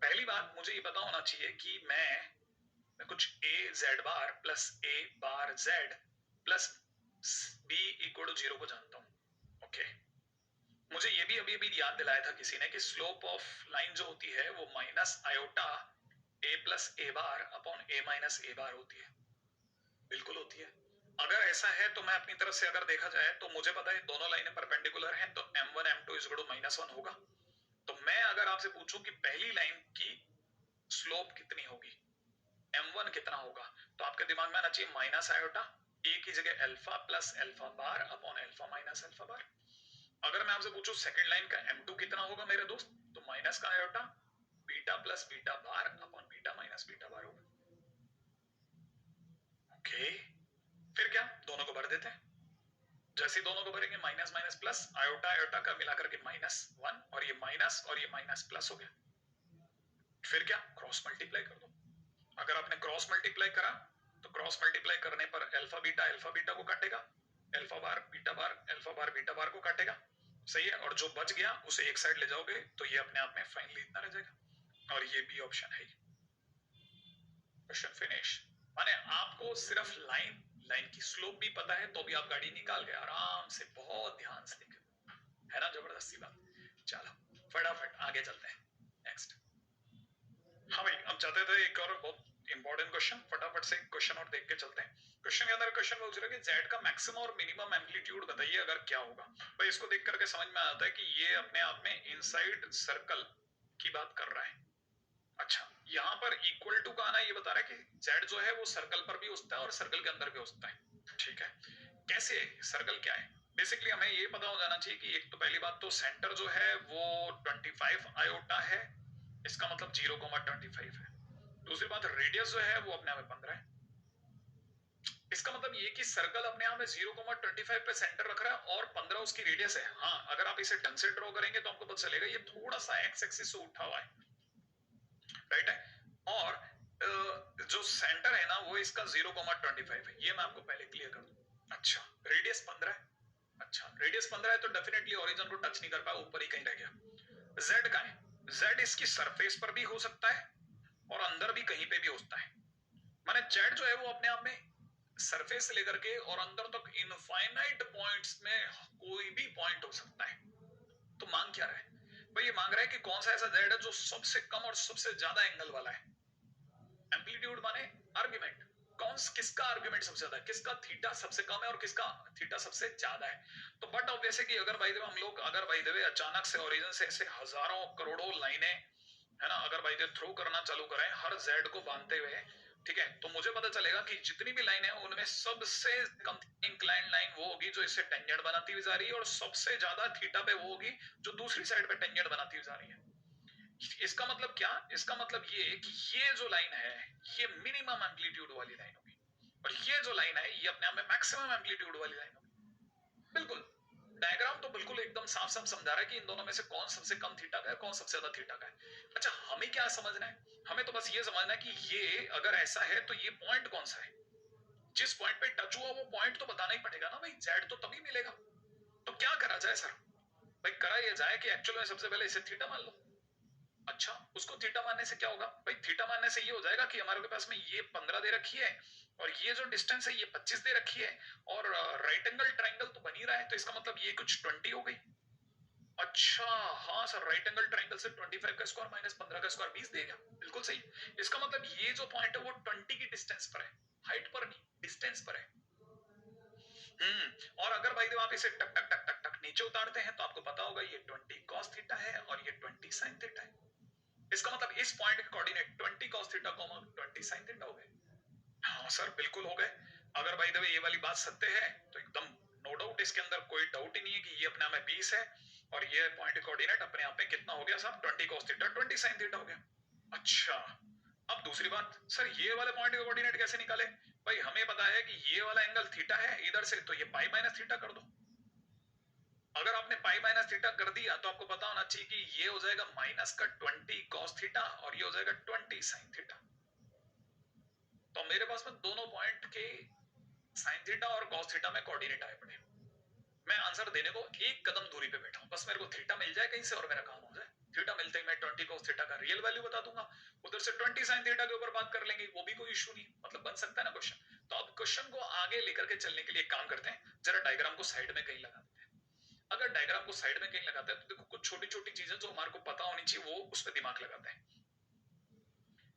पहली बात मुझे ये पता होना चाहिए कि मैं कुछ a z bar plus a bar z plus b equal to 0 को जानता हूं, ओके। मुझे ये भी अभी अभी याद दिलाया था किसी ने कि स्लोप ऑफ लाइन जो होती है वो minus iota a plus a bar upon a minus a बार होती है, बिल्कुल होती है। अगर ऐसा है तो मैं अपनी तरफ से अगर देखा जाए तो मुझे पता है दोनों लाइनें परपेंडिकुलर हैं तो m1 m2 is equal to -1 होगा। तो मैं अगर आपसे पूछूं कि पहली लाइन की स्लोप कितनी होगी, m1 कितना होगा, तो आपके दिमाग में आना चाहिए माइनस आयोटा a की जगह alpha plus alpha bar upon alpha minus alpha bar. अगर मैं आपसे पूछूं सेकंड लाइन का m2 कितना होगा मेरे दोस्त, तो माइनस का iota beta plus beta bar upon beta minus beta bar होगा, ओके। फिर क्या, दोनों को भर देते हैं। जैसे दोनों को भरेंगे minus minus plus, iota iota का मिलाकर के -1 और ये माइनस प्लस हो गया। फिर क्या, क्रॉस मल्टीप्लाई कर दो। अगर आपने क्रॉस मल्टीप्लाई करा तो क्रॉस मल्टीप्लाई करने पर अल्फा बीटा को काटेगा, अल्फा बार बीटा बार को काटेगा, सही है। और जो बच गया उसे एक साइड ले जाओगे तो ये अपने आप में फाइनली इतना रह जाएगा, और ये बी ऑप्शन है। Question finish. माने आपको सिर्फ लाइन की स्लोप भी पता है तो भी आप गाड़ी निकाल गए आराम से, बहुत ध्यान से देखें, है ना, जबरदस्ती बात। चलो फटाफट आगे चलते हैं नेक्स्ट। हाँ भाई, अब चाहते थे एक और बहुत इंपॉर्टेंट क्वेश्चन, फटाफट से क्वेश्चन और देख के चलते हैं। क्वेश्चन के अंदर क्वेश्चन पूछ रहा है कि जेड का मैक्सिमम और मिनिमम एम्पलीट्यूड बताइए अगर क्या होगा। भाई इसको देख करके समझ में आता है कि ये अपने आप में इनसाइड सर्कल की बात कर रहा है। अच्छा, यहाँ पर इक्वल टू का आना ये बता रहा है कि जेड जो है वो सर्कल पर भी होता है और सर्कल के अंदर भी होता है। ठीक है, कैसे सर्कल क्या है? बेसिकली हमें ये पता हो जाना चाहिए कि एक तो पहली बात तो सेंटर जो है वो 25 आयोटा है, इसका मतलब 0,25 है। दूसरी बात रेडियस जो है वो अपने आप में 15 है, इसका मतलब ये कि सर्कल अपने आप में 0,25 पे सेंटर रख रहा है और 15 उसकी रेडियस है। हाँ, अगर आप इसे ढंग से ड्रॉ करेंगे तो आपको पता चलेगा ये थोड़ा सा एक्स एक्सिस से उठा हुआ है, राइट है। और जो सेंटर है ना वो इसका 0,25 है, ये मैं आपको पहले क्लियर कर दूं। अच्छा, रेडियस 15 है। अच्छा, रेडियस 15 है तो डेफिनेटली ओरिजिन को टच नहीं कर पाया, ऊपर ही कहीं रह गया। जेड का है, जेड इसकी सरफेस पर भी हो सकता है और अंदर भी कहीं पे भी होता है। माने जेड जो है वो अपने आप में सरफेस से लेकर के और अंदर तक इनफाइनाइट पॉइंट्स में कोई भी पॉइंट हो सकता है। तो मांग क्या रहा है भाई? ये मांग रहा है कि कौन सा ऐसा जेड है जो सबसे कम और सबसे ज्यादा एंगल वाला है। एम्पलीट्यूड माने आर्गुमेंट, किसका आर्गुमेंट सबसे ज्यादा है, किसका थीटा सबसे कम है और किसका थीटा सबसे ज्यादा है। तो बट ऑब्वियस है कि अगर भाई हम लोग अगर भाई देवे अचानक से ओरिजिन से ऐसे हजारों करोड़ों लाइनें है ना, अगर भाई थ्रो करना चालू करें हर जेड को बांधते हुए, ठीक है, तो मुझे पता चलेगा कि जितनी भी लाइन है उनमें सबसे कम इंक्लाइन लाइन वो होगी जो इसे टेंजेंट बनाती हुई जा रही है और सबसे ज्यादा थीटा पे वो होगी जो दूसरी साइड पे टेंजेंट बनाती हुई जा रही है। इसका मतलब क्या? इसका मतलब ये कि ये जो लाइन है ये मिनिमम एम्पलीट्यूड वाली लाइन होगी और ये जो लाइन है ये अपने आप में मैक्सिमम एम्पलीट्यूड वाली लाइन होगी। बिल्कुल डायग्राम तो बिल्कुल एकदम साफ साफ समझा रहा है कि इन दोनों में से कौन सबसे कम थीटा का है, कौन सबसे ज्यादा थीटा का है। अच्छा, हमें क्या समझना है? हमें तो बस ये समझना है कि ये अगर ऐसा है तो ये पॉइंट कौन सा है, जिस पॉइंट पे टच हुआ वो पॉइंट तो बताना ही पड़ेगा ना भाई, जेड तो तभी मिलेगा। तो क्या करा जाए सर? भाई करा ये जाए कि एक्चुअल में सबसे पहले इसे थीटा मान लो। अच्छा, उसको थीटा मानने से क्या होगा भाई? थीटा मानने से ये हो जाएगा कि हमारे पास में ये 15 दे रखी है और ये जो डिस्टेंस है ये 25 दे रखी है और राइट एंगल ट्राइंगल तो बन ही रहा है, तो इसका मतलब ये कुछ 20 हो गई। अच्छा हाँ सर, राइट एंगल ट्राइंगल से 25 का स्क्वायर माइनस 15 का स्क्वायर 20 देगा, बिल्कुल सही। इसका मतलब ये जो पॉइंट है वो 20 की डिस्टेंस पर है, हाइट पर नहीं, डिस्टेंस पर है। और अगर भाई आप इसे टक टक टक टक टक नीचे उतारते हैं तो आपको पता होगा ये 20 cos थीटा है और ये 20 sin थीटा है। इसका मतलब इस पॉइंट के coordinate 20 cos theta 20 sin theta हो गए। हाँ सर बिल्कुल हो गए। अगर भाई देवे ये वाली बात सत्य है तो एकदम नो डाउट, इसके अंदर कोई डाउट ही नहीं है कि ये अपने आप में 20 है और ये पॉइंट कोऑर्डिनेट अपने आप में कितना हो गया साहब? 20 cos थीटा 20 sin थीटा हो गया। अच्छा, अब दूसरी बात सर, ये वाले पॉइंट के कोऑर्डिनेट कैसे निकाले? भाई हमें पता है कि ये वाला एंगल थीटा है इधर से, तो ये पाई माइनस थीटा कर दो। अगर आपने पाई माइनस थीटा कर दिया तो आपको पता होना चाहिए कि ये हो जाएगा माइनस का 20 cos थीटा और ये हो जाएगा 20 sin थीटा। तो मेरे पास में दोनों पॉइंट के sin थीटा और cos थीटा में कोऑर्डिनेट आए पड़े। मैं आंसर देने को एक कदम दूरी पे बैठा हूं, बस मेरे को थीटा मिल जाए कहीं से और मेरा काम हो जाए। थीटा मिलते ही मैं 20 cos थीटा का रियल वैल्यू बता दूंगा, उधर से 20 sin थीटा के ऊपर बात कर लेंगे, वो भी कोई इशू नहीं, मतलब बन सकता है ना क्वेश्चन। तो अब क्वेश्चन को आगे लेकर के चलने के लिए एक काम करते हैं, जरा डायग्राम को साइड में कहीं लगा देते हैं। अगर डायग्राम को साइड में कहीं लगाते हैं तो देखो कुछ छोटी छोटी चीजें जो हमारे को पता होनी चाहिए वो उस पर दिमाग लगाते हैं।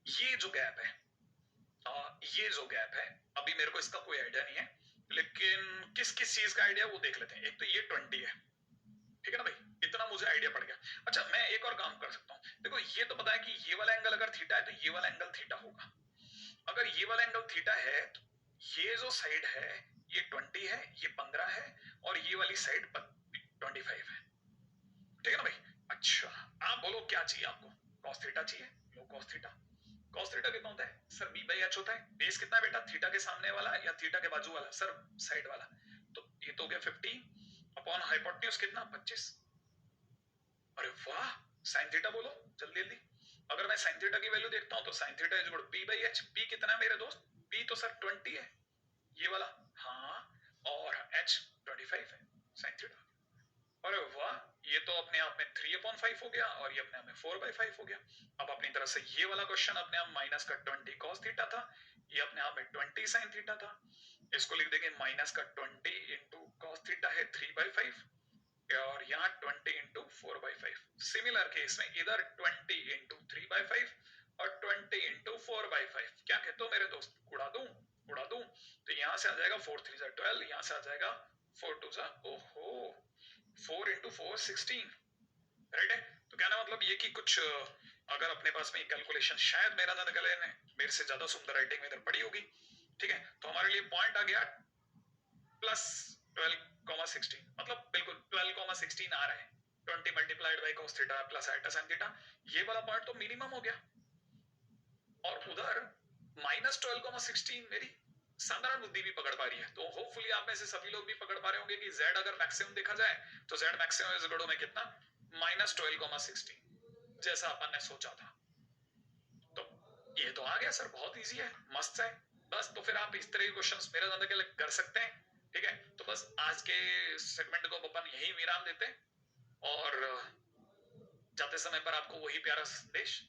ये जो गैप है, ये जो गैप है, अभी मेरे को इसका कोई आइडिया नहीं है, लेकिन किस किस चीज का आइडिया वो देख लेते हैं। एक तो ये 20 है, ठीक है ना भाई, इतना मुझे आइडिया पड़ गया। अच्छा, मैं एक और काम कर सकता हूँ, देखो ये तो पता है कि ये वाला एंगल अगर थीटा है तो ये वाला एंगल थीटा होगा। अगर ये वाला एंगल थीटा है तो ये जो साइड है ये 20 है, ये 15 है और ये वाली साइड 25 है, ठीक है ना भाई। अच्छा, आप बोलो क्या चाहिए आपको? cos थीटा चाहिए, लो cos थीटा। cos थीटा कितना होता है सर? b बाई h होता है। बेस कितना है बेटा? थीटा के सामने वाला या थीटा के बाजू वाला? सर साइड वाला। तो ये तो हो गया 50 अपॉन हाइपोटेन्यूज कितना? 25। अरे वाह, sin थीटा बोलो जल्दी जल्दी। अगर मैं sin थीटा की वैल्यू देखता हूं तो sin theta is equal to p by h। p कितना है मेरे दोस्त? p तो सर 20 है, ये वाला, हाँ, और h 25 है sin थीटा। अरे वाह, ये तो अपने आप में 3/5 हो गया और ये अपने आप में 4/5 हो गया। अब अपनी तरफ से ये वाला क्वेश्चन अपने आप माइनस का 20 cos थीटा था, ये अपने आप में 20 sin थीटा था। इसको लिख देंगे माइनस का 20 इंटू cos थीटा है 3/5 और यहाँ 20 इंटू 4/5। सिमिलर केस में इधर 20 इंटू 3/5 और 20 इंटू 4/5। क्या मेरे दोस्त, उड़ा दूं, तो यहाँ से आ जाएगा 4 3 12, यहाँ से आ जाएगा 4 2 ओहो 4 into 4 16, राइट है। तो कहना मतलब ये कि कुछ अगर अपने पास में कैलकुलेशन शायद मेरा ना निकले, मेरे से ज्यादा सुंदर राइटिंग में इधर पड़ी होगी, ठीक है। तो हमारे लिए पॉइंट आ गया प्लस 12,16, मतलब बिल्कुल 12,16 आ रहा है, 20 multiplied by cos theta plus iota sin theta, ये वाला पॉइंट तो मिनिमम हो गया। और उधर -12,16 मेरी साधारण बुद्धि भी पकड़ पा रही है। तो होपफुली आप में से सभी लोग भी पकड़ पा रहे होंगे कि z अगर मैक्सिमम देखा जाए तो z maximum is equal to में कितना, -12,16, जैसा अपन ने सोचा था। तो ये तो आ गया सर, बहुत इजी है, मस्त है। बस तो फिर आप इस तरह के क्वेश्चंस मेरे ज्यादा के लिए कर सकते हैं, ठीक है। तो बस आज के सेगमेंट को अपन यही विराम देते हैं और जाते समय पर आपको वही प्यारा संदेश,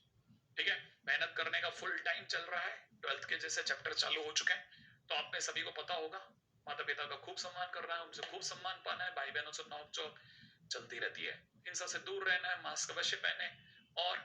ठीक है। मेहनत करने का फुल टाइम चल रहा है, 12th के जैसे चैप्टर चालू हो चुके हैं, तो आप में सभी को पता होगा माता पिता का खूब सम्मान करना है, उनसे खूब सम्मान पाना है, भाई बहनों से नोक चोक चलती रहती है, हिंसा से दूर रहना है, मास्क अवश्य पहने और